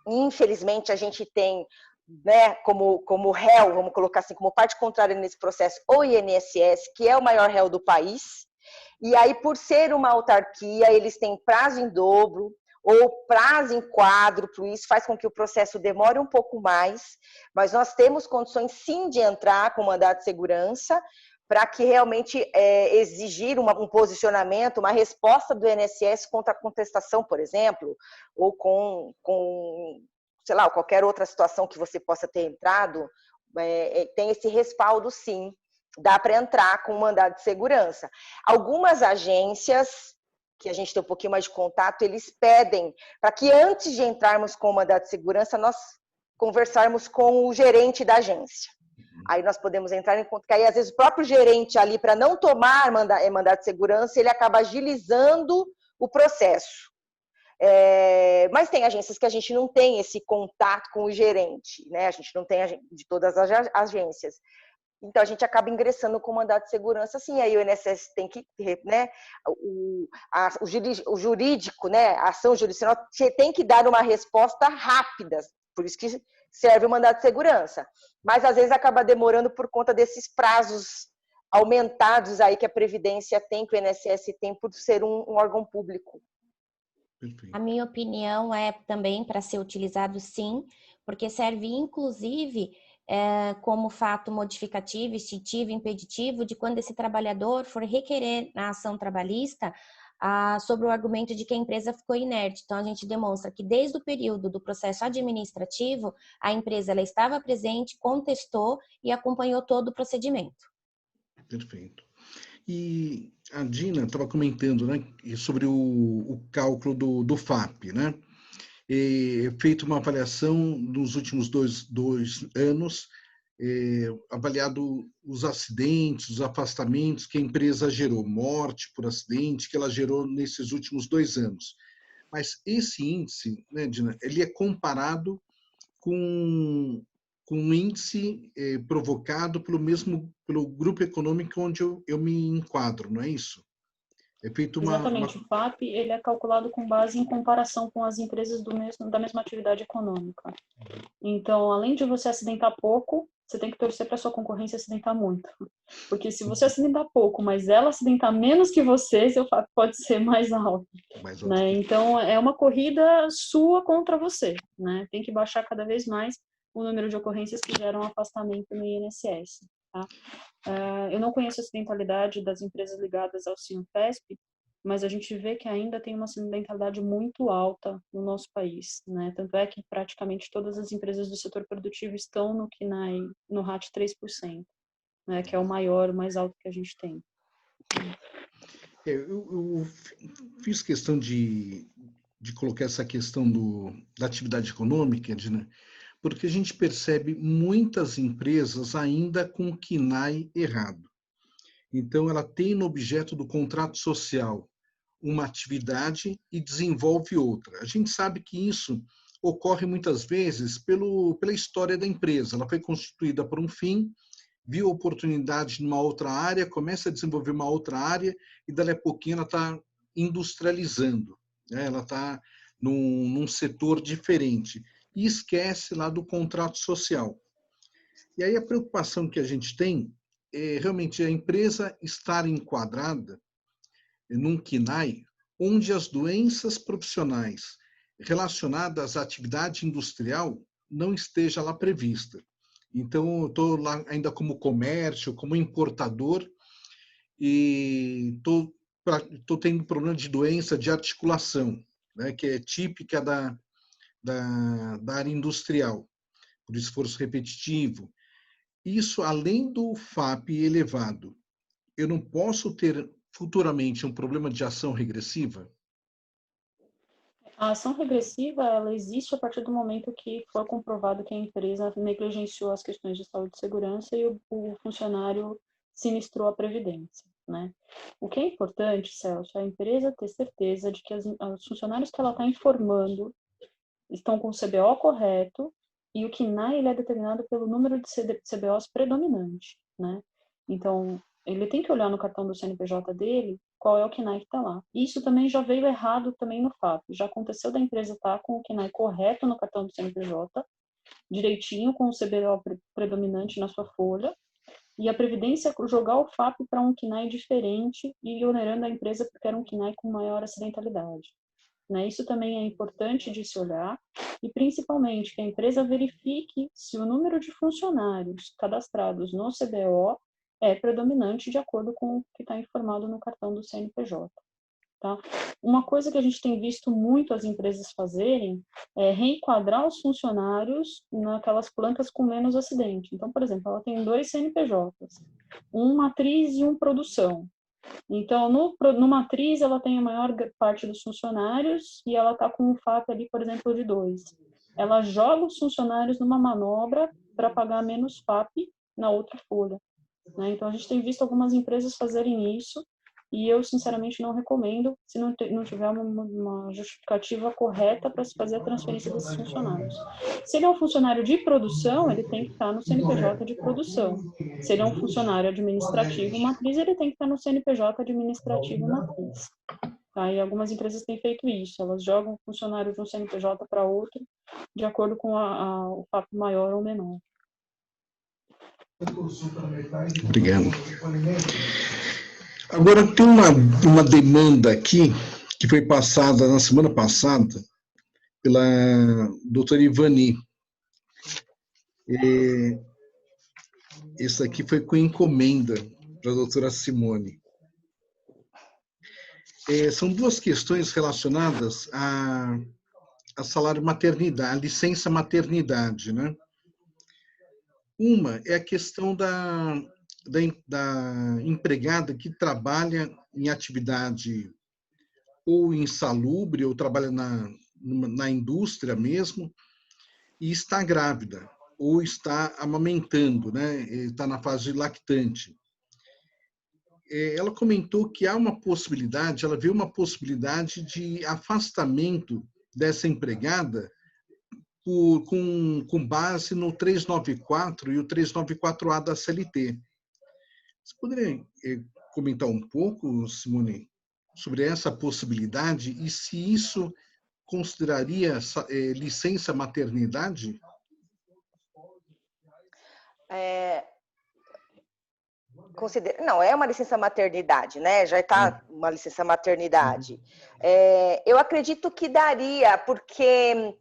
Infelizmente, a gente tem... né, como réu, vamos colocar assim, como parte contrária nesse processo, o INSS, que é o maior réu do país, e aí, por ser uma autarquia, eles têm prazo em dobro ou prazo em quádruplo, isso faz com que o processo demore um pouco mais, mas nós temos condições, sim, de entrar com mandado de segurança, para que realmente exigir um posicionamento, uma resposta do INSS contra a contestação, por exemplo, ou com sei lá, qualquer outra situação que você possa ter entrado, tem esse respaldo, sim. Dá para entrar com um mandado de segurança. Algumas agências, que a gente tem um pouquinho mais de contato, eles pedem para que antes de entrarmos com o mandado de segurança, nós conversarmos com o gerente da agência. Aí nós podemos entrar em conta, que aí às vezes o próprio gerente ali, para não tomar mandado de segurança, ele acaba agilizando o processo. Mas tem agências que a gente não tem esse contato com o gerente, né? A gente não tem de todas as agências. Então, a gente acaba ingressando com mandado de segurança, sim. Aí o INSS tem que, né, o jurídico, né, a ação jurisdicional tem que dar uma resposta rápida, por isso que serve o mandado de segurança. Mas, às vezes, acaba demorando por conta desses prazos aumentados aí que a Previdência tem, que o INSS tem, por ser um órgão público. A minha opinião é também para ser utilizado, sim, porque serve, inclusive, como fato modificativo, extintivo, impeditivo de quando esse trabalhador for requerer na ação trabalhista sobre o argumento de que a empresa ficou inerte. Então, a gente demonstra que desde o período do processo administrativo, a empresa ela estava presente, contestou e acompanhou todo o procedimento. Perfeito. E a Dina estava comentando, né, sobre o cálculo do FAP, né? Feito uma avaliação nos últimos dois anos, avaliado os acidentes, os afastamentos que a empresa gerou, morte por acidente que ela gerou nesses últimos 2 anos. Mas esse índice, né, Dina, ele é comparado com um índice provocado pelo grupo econômico onde eu me enquadro, não é isso? É feito Exatamente. O FAP ele é calculado com base em comparação com as empresas da mesma atividade econômica. Então, além de você acidentar pouco, você tem que torcer para a sua concorrência acidentar muito. Porque se você acidentar pouco, mas ela acidentar menos que você, seu FAP pode ser mais alto. Né? Então, é uma corrida sua contra você. Né? Tem que baixar cada vez mais o número de ocorrências que geram afastamento no INSS. Tá? Eu não conheço a acidentalidade das empresas ligadas ao Sinfesp, mas a gente vê que ainda tem uma acidentalidade muito alta no nosso país, né? Tanto é que praticamente todas as empresas do setor produtivo estão no CNAE, no RAT 3%, né? Que é o maior, o mais alto que a gente tem. Eu fiz questão de colocar essa questão da atividade econômica, né? Porque a gente percebe muitas empresas ainda com o CNAE errado. Então, ela tem no objeto do contrato social uma atividade e desenvolve outra. A gente sabe que isso ocorre muitas vezes pela história da empresa. Ela foi constituída por um fim, viu oportunidade numa outra área, começa a desenvolver uma outra área e, dali a pouquinho, ela está industrializando, né? Ela está num setor diferente e esquece lá do contrato social. E aí a preocupação que a gente tem é realmente a empresa estar enquadrada num CNAE onde as doenças profissionais relacionadas à atividade industrial não esteja lá prevista. Então, eu estou lá ainda como comércio, como importador, e estou tendo problema de doença de articulação, né, que é típica da área industrial, por esforço repetitivo. Isso, além do FAP elevado, eu não posso ter futuramente um problema de ação regressiva? A ação regressiva, ela existe a partir do momento que for comprovado que a empresa negligenciou as questões de saúde e segurança e o funcionário sinistrou a previdência, né? O que é importante, Celso, é a empresa ter certeza de que os funcionários que ela está informando estão com o CBO correto e o CNAE ele é determinado pelo número de CBOs predominante, né? Então, ele tem que olhar no cartão do CNPJ dele qual é o CNAE que está lá. Isso também já veio errado também no FAP. Já aconteceu da empresa estar com o CNAE correto no cartão do CNPJ, direitinho com o CBO predominante na sua folha, e a Previdência jogar o FAP para um CNAE diferente e onerando a empresa porque era um CNAE com maior acidentalidade. Né? Isso também é importante de se olhar e, principalmente, que a empresa verifique se o número de funcionários cadastrados no CBO é predominante de acordo com o que está informado no cartão do CNPJ. Tá? Uma coisa que a gente tem visto muito as empresas fazerem é reenquadrar os funcionários naquelas plantas com menos acidente. Então, por exemplo, ela tem 2 CNPJs, um matriz e um produção. Então, no matriz, ela tem a maior parte dos funcionários e ela está com um FAP ali, por exemplo, de 2. Ela joga os funcionários numa manobra para pagar menos FAP na outra folha. Né? Então, a gente tem visto algumas empresas fazerem isso e eu, sinceramente, não recomendo se não tiver uma justificativa correta para se fazer a transferência desses funcionários. Se ele é um funcionário de produção, ele tem que estar no CNPJ de produção. Se ele é um funcionário administrativo matriz, ele tem que estar no CNPJ administrativo matriz. Tá? E algumas empresas têm feito isso, elas jogam o funcionário de um CNPJ para outro, de acordo com o FAP maior ou menor. Obrigado. Agora, tem uma demanda aqui que foi passada na semana passada pela doutora Ivani. Isso aqui foi com encomenda para a doutora Simone. São 2 questões relacionadas a salário maternidade, a licença maternidade, né? Uma é a questão da empregada que trabalha em atividade ou insalubre, ou trabalha na indústria mesmo, e está grávida, ou está amamentando, né? Está na fase lactante. Ela comentou que há uma possibilidade, ela vê uma possibilidade de afastamento dessa empregada com base no 394 e o 394A da CLT. Você poderia comentar um pouco, Simone, sobre essa possibilidade e se isso consideraria licença maternidade? Não, é uma licença maternidade, né? Já está uma licença maternidade. Eu acredito que daria, porque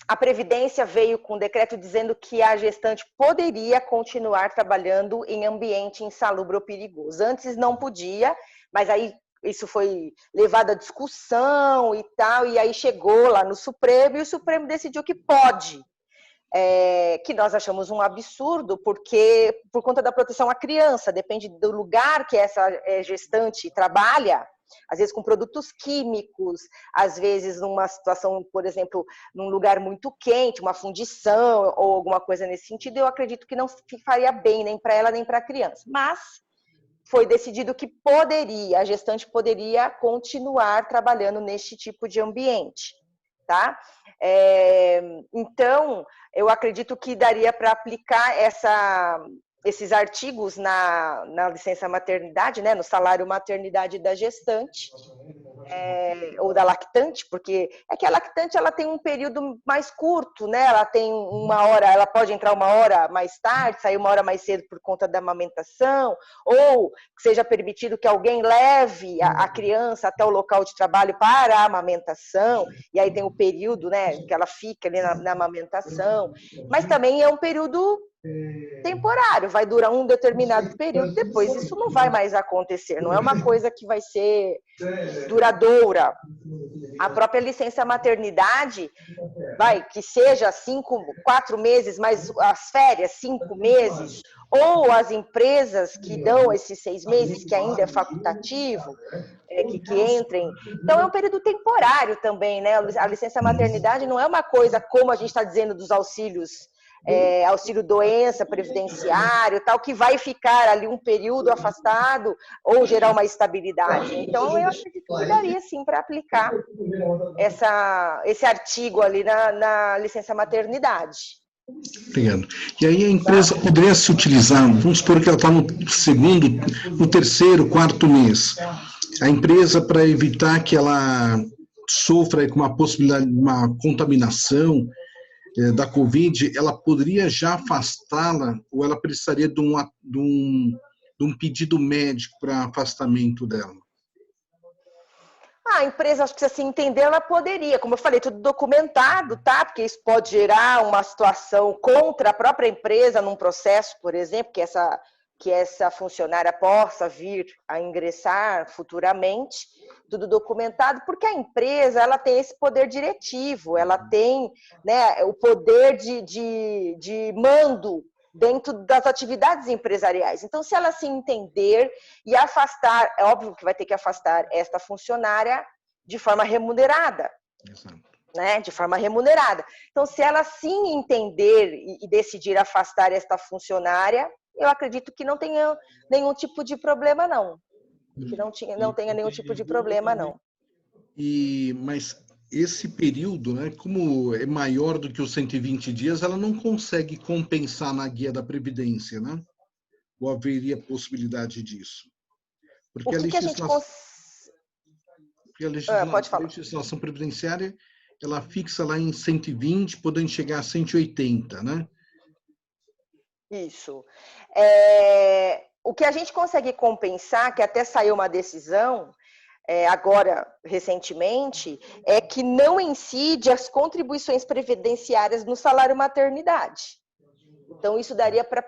a Previdência veio com um decreto dizendo que a gestante poderia continuar trabalhando em ambiente insalubre ou perigoso. Antes não podia, mas aí isso foi levado à discussão e tal, e aí chegou lá no Supremo, e o Supremo decidiu que pode. Que nós achamos um absurdo, porque por conta da proteção à criança, depende do lugar que essa gestante trabalha, às vezes com produtos químicos, às vezes numa situação, por exemplo, num lugar muito quente, uma fundição ou alguma coisa nesse sentido, eu acredito que não faria bem nem para ela nem para a criança. Mas foi decidido que a gestante poderia continuar trabalhando neste tipo de ambiente, tá? Então, eu acredito que daria para aplicar esses artigos na licença maternidade, né, no salário maternidade da gestante, ou da lactante, porque é que a lactante ela tem um período mais curto, né? Ela tem 1 hora, ela pode entrar 1 hora mais tarde, sair 1 hora mais cedo por conta da amamentação, ou que seja permitido que alguém leve a criança até o local de trabalho para a amamentação, e aí tem o período, né, que ela fica ali na amamentação, mas também é um período temporário, vai durar um determinado período, depois isso não vai mais acontecer, não é uma coisa que vai ser duradoura. A própria licença maternidade, que seja 4 meses, mas as férias, 5 meses, ou as empresas que dão esses 6 meses, que ainda é facultativo, que entrem. Então, é um período temporário também, né? A licença maternidade não é uma coisa como a gente está dizendo dos auxílios, auxílio-doença, previdenciário, tal, que vai ficar ali um período afastado ou gerar uma estabilidade. Então, eu acredito que daria, sim, para aplicar esse artigo ali na licença maternidade. Obrigado. E aí a empresa poderia se utilizar, vamos supor que ela está no 2º, no 3º, 4º mês. A empresa, para evitar que ela sofra com uma possibilidade de uma contaminação da Covid, ela poderia já afastá-la ou ela precisaria de um pedido médico para afastamento dela? A empresa, acho que se assim entender, ela poderia, como eu falei, tudo documentado, tá? Porque isso pode gerar uma situação contra a própria empresa num processo, por exemplo, que essa funcionária possa vir a ingressar futuramente, tudo documentado, porque a empresa ela tem esse poder diretivo, ela tem, né, o poder de mando dentro das atividades empresariais. Então, se ela se entender e afastar, é óbvio que vai ter que afastar esta funcionária de forma remunerada. Exato. Né, de forma remunerada. Então, se ela sim entender e decidir afastar esta funcionária, eu acredito que não tenha nenhum tipo de problema, não. Que não tenha nenhum tipo de problema, não. Mas esse período, né, como é maior do que os 120 dias, ela não consegue compensar na guia da Previdência, né? Ou haveria possibilidade disso? Porque O que a gente pode falar. A legislação previdenciária, ela fixa lá em 120, podendo chegar a 180, né? Isso. O que a gente consegue compensar, que até saiu uma decisão, agora, recentemente, é que não incide as contribuições previdenciárias no salário maternidade. Então, isso daria para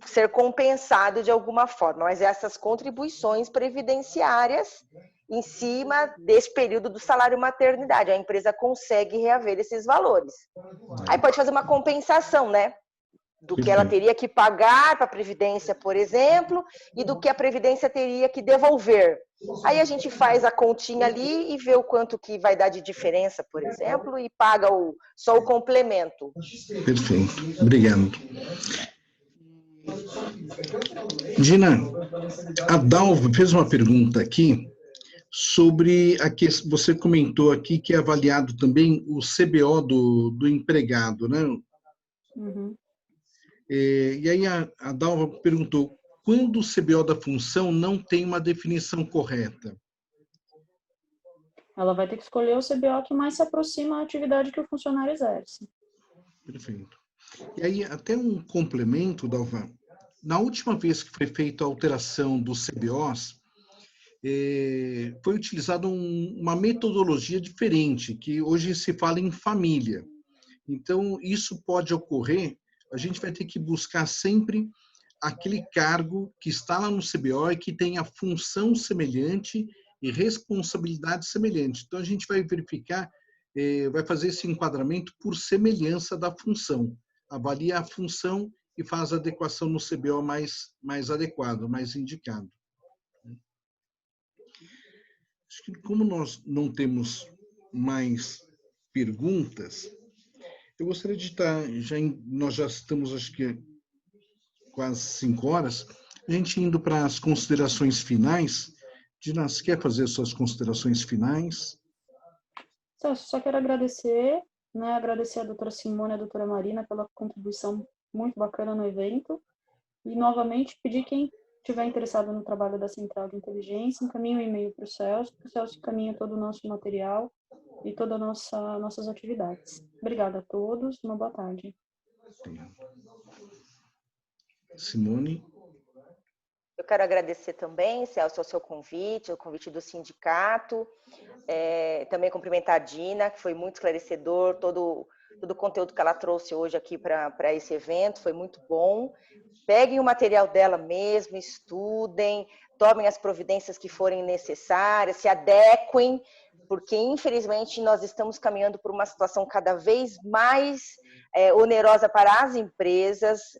ser compensado de alguma forma, mas essas contribuições previdenciárias em cima desse período do salário maternidade, a empresa consegue reaver esses valores. Aí pode fazer uma compensação, né? Do que ela teria que pagar para a Previdência, por exemplo, e do que a Previdência teria que devolver. Aí a gente faz a continha ali e vê o quanto que vai dar de diferença, por exemplo, e paga só o complemento. Perfeito. Obrigado. Gina, a Dalva fez uma pergunta aqui sobre a que você comentou aqui que é avaliado também o CBO do empregado, né? Uhum. E aí a Dalva perguntou, quando o CBO da função não tem uma definição correta? Ela vai ter que escolher o CBO que mais se aproxima à atividade que o funcionário exerce. Perfeito. E aí, até um complemento, Dalva. Na última vez que foi feita a alteração dos CBOs, foi utilizada uma metodologia diferente, que hoje se fala em família. Então, isso pode ocorrer, a gente vai ter que buscar sempre aquele cargo que está lá no CBO e que tenha função semelhante e responsabilidade semelhante. Então, a gente vai verificar, vai fazer esse enquadramento por semelhança da função. Avalia a função e faz a adequação no CBO mais adequado, mais indicado. Acho que como nós não temos mais perguntas, eu gostaria de estar, nós já estamos, acho que quase 5 horas, a gente indo para as considerações finais. Dina, você quer fazer suas considerações finais? Só quero agradecer, né? Agradecer a doutora Simone e a doutora Marina pela contribuição muito bacana no evento. E, novamente, pedir quem estiver interessado no trabalho da Central de Inteligência, encaminhe um e-mail para o Celso encaminha todo o nosso material e todas as nossas atividades. Obrigada a todos, uma boa tarde. Simone? Eu quero agradecer também, Celso, ao seu convite, o convite do sindicato, também cumprimentar a Dina, que foi muito esclarecedor, todo o conteúdo que ela trouxe hoje aqui para esse evento, foi muito bom. Peguem o material dela mesmo, estudem, tomem as providências que forem necessárias, se adequem, porque, infelizmente, nós estamos caminhando por uma situação cada vez mais onerosa para as empresas,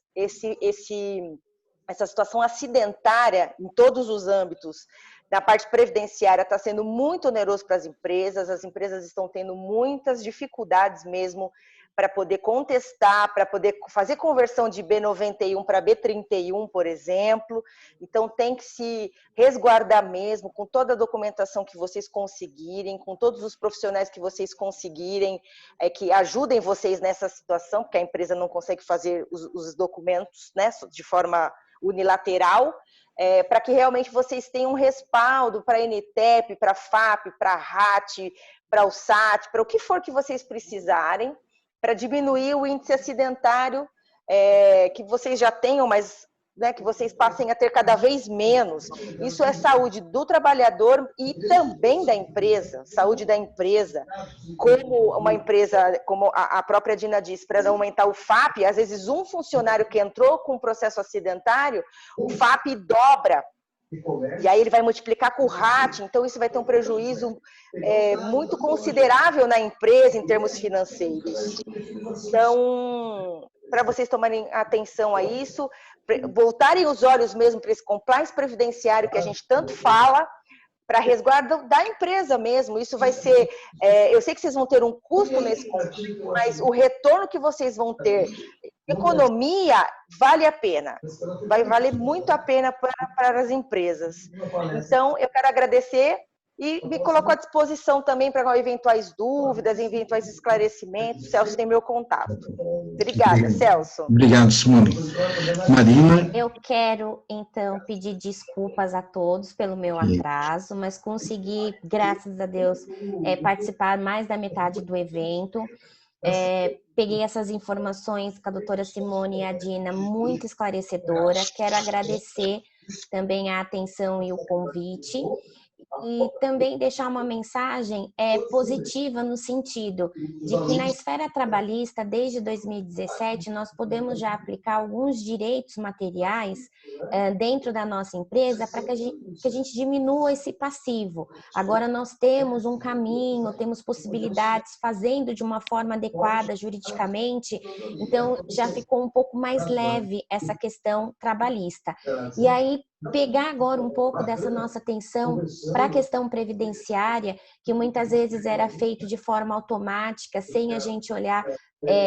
essa situação acidentária em todos os âmbitos, na parte previdenciária, está sendo muito oneroso para as empresas estão tendo muitas dificuldades mesmo para poder contestar, para poder fazer conversão de B91 para B31, por exemplo. Então, tem que se resguardar mesmo com toda a documentação que vocês conseguirem, com todos os profissionais que vocês conseguirem, que ajudem vocês nessa situação, porque a empresa não consegue fazer os documentos, né, de forma unilateral, para que realmente vocês tenham um respaldo para a NTEP, para a FAP, para a RAT, para o SAT, para o que for que vocês precisarem, para diminuir o índice acidentário que vocês já tenham, mas né, que vocês passem a ter cada vez menos. Isso é saúde do trabalhador e também da empresa, saúde da empresa. Como uma empresa, como a própria Dina disse, para aumentar o FAP, às vezes um funcionário que entrou com um processo acidentário, o FAP dobra. E aí ele vai multiplicar com o RAT, então isso vai ter um prejuízo muito considerável na empresa em termos financeiros. Então, para vocês tomarem atenção a isso, voltarem os olhos mesmo para esse compliance previdenciário que a gente tanto fala, para resguardo da empresa mesmo. Isso vai ser... eu sei que vocês vão ter um custo nesse sentido, mas o retorno que vocês vão ter, economia, vale a pena. Vai valer muito a pena para as empresas. Então, eu quero agradecer e me coloco à disposição também para eventuais dúvidas, eventuais esclarecimentos. Celso tem meu contato. Obrigada, Celso. Obrigado, Simone. Marina? Eu quero, então, pedir desculpas a todos pelo meu atraso, mas consegui, graças a Deus, participar mais da metade do evento. Peguei essas informações com a doutora Simone e a Dina, muito esclarecedora. Quero agradecer também a atenção e o convite. E também deixar uma mensagem positiva no sentido de que na esfera trabalhista, desde 2017, nós podemos já aplicar alguns direitos materiais dentro da nossa empresa para que a gente diminua esse passivo. Agora nós temos um caminho, temos possibilidades fazendo de uma forma adequada juridicamente, então já ficou um pouco mais leve essa questão trabalhista. E aí, pegar agora um pouco dessa nossa atenção para a questão previdenciária, que muitas vezes era feito de forma automática, sem a gente olhar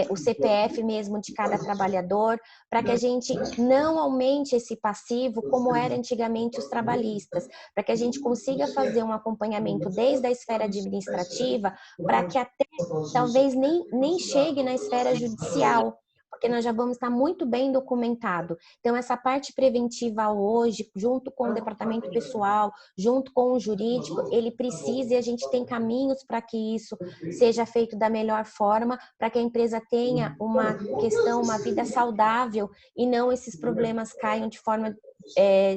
o CPF mesmo de cada trabalhador, para que a gente não aumente esse passivo como era antigamente os trabalhistas, para que a gente consiga fazer um acompanhamento desde a esfera administrativa, para que até talvez nem chegue na esfera judicial, porque nós já vamos estar muito bem documentado. Então, essa parte preventiva hoje, junto com o departamento pessoal, junto com o jurídico, ele precisa, e a gente tem caminhos para que isso seja feito da melhor forma, para que a empresa tenha uma vida saudável e não esses problemas caiam de forma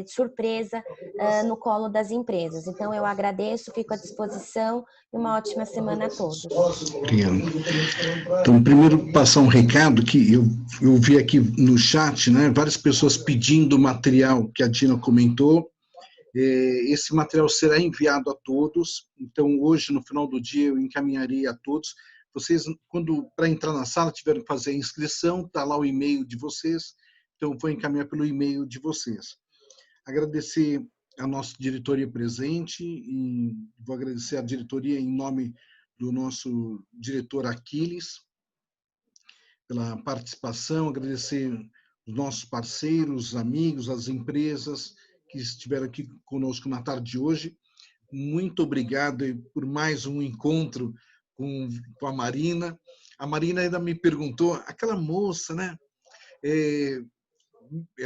surpresa no colo das empresas. Então, eu agradeço, fico à disposição e uma ótima semana a todos. Obrigado. Então, primeiro passar um recado que eu vi aqui no chat, né, várias pessoas pedindo o material que a Dina comentou. Esse material será enviado a todos, então hoje, no final do dia, eu encaminharei a todos. Vocês, para entrar na sala, tiveram que fazer a inscrição, está lá o e-mail de vocês, então vou encaminhar pelo e-mail de vocês. Agradecer a nossa diretoria presente e vou agradecer a diretoria em nome do nosso diretor Aquiles pela participação, agradecer os nossos parceiros, amigos, as empresas que estiveram aqui conosco na tarde de hoje. Muito obrigado por mais um encontro com a Marina. A Marina ainda me perguntou, aquela moça, né?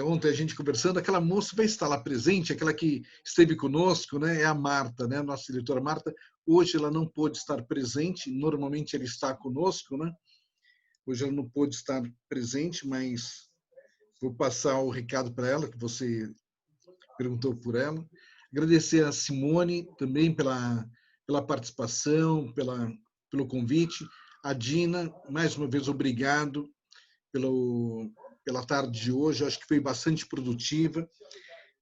Ontem a gente conversando, aquela moça vai estar lá presente, aquela que esteve conosco, né? É a Marta, né? A nossa diretora Marta. Hoje ela não pôde estar presente, normalmente ela está conosco, né? Hoje ela não pôde estar presente, mas vou passar o recado para ela, que você perguntou por ela. Agradecer a Simone também pela participação, pelo convite. A Dina, mais uma vez, obrigado pela tarde de hoje. Eu acho que foi bastante produtiva.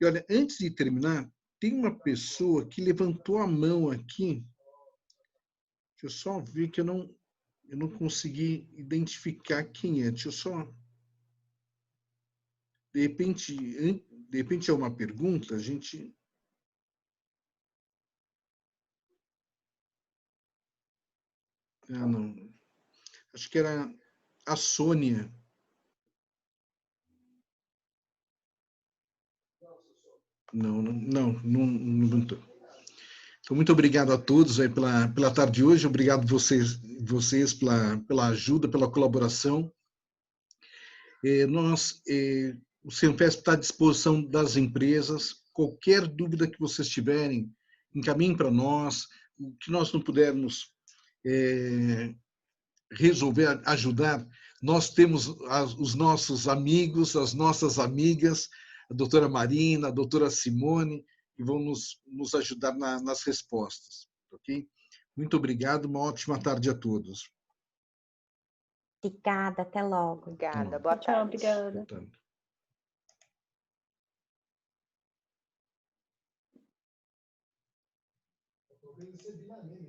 E olha, antes de terminar, tem uma pessoa que levantou a mão aqui. Deixa eu só ver que eu não consegui identificar quem é. Deixa eu só... De repente é uma pergunta, a gente... Ah, não. Acho que era a Sônia. Não levantou. Então, muito obrigado a todos aí pela tarde de hoje. Obrigado vocês pela ajuda, pela colaboração. O CENFESP está à disposição das empresas. Qualquer dúvida que vocês tiverem, encaminhem para nós. O que nós não pudermos resolver, ajudar, nós temos os nossos amigos, as nossas amigas, a doutora Marina, a doutora Simone, que vão nos ajudar nas respostas. Ok? Muito obrigado, uma ótima tarde a todos. Obrigada, até logo. Obrigada, Tchau, boa Tchau, tarde. obrigada. Boa tarde. Eu recebi na minha.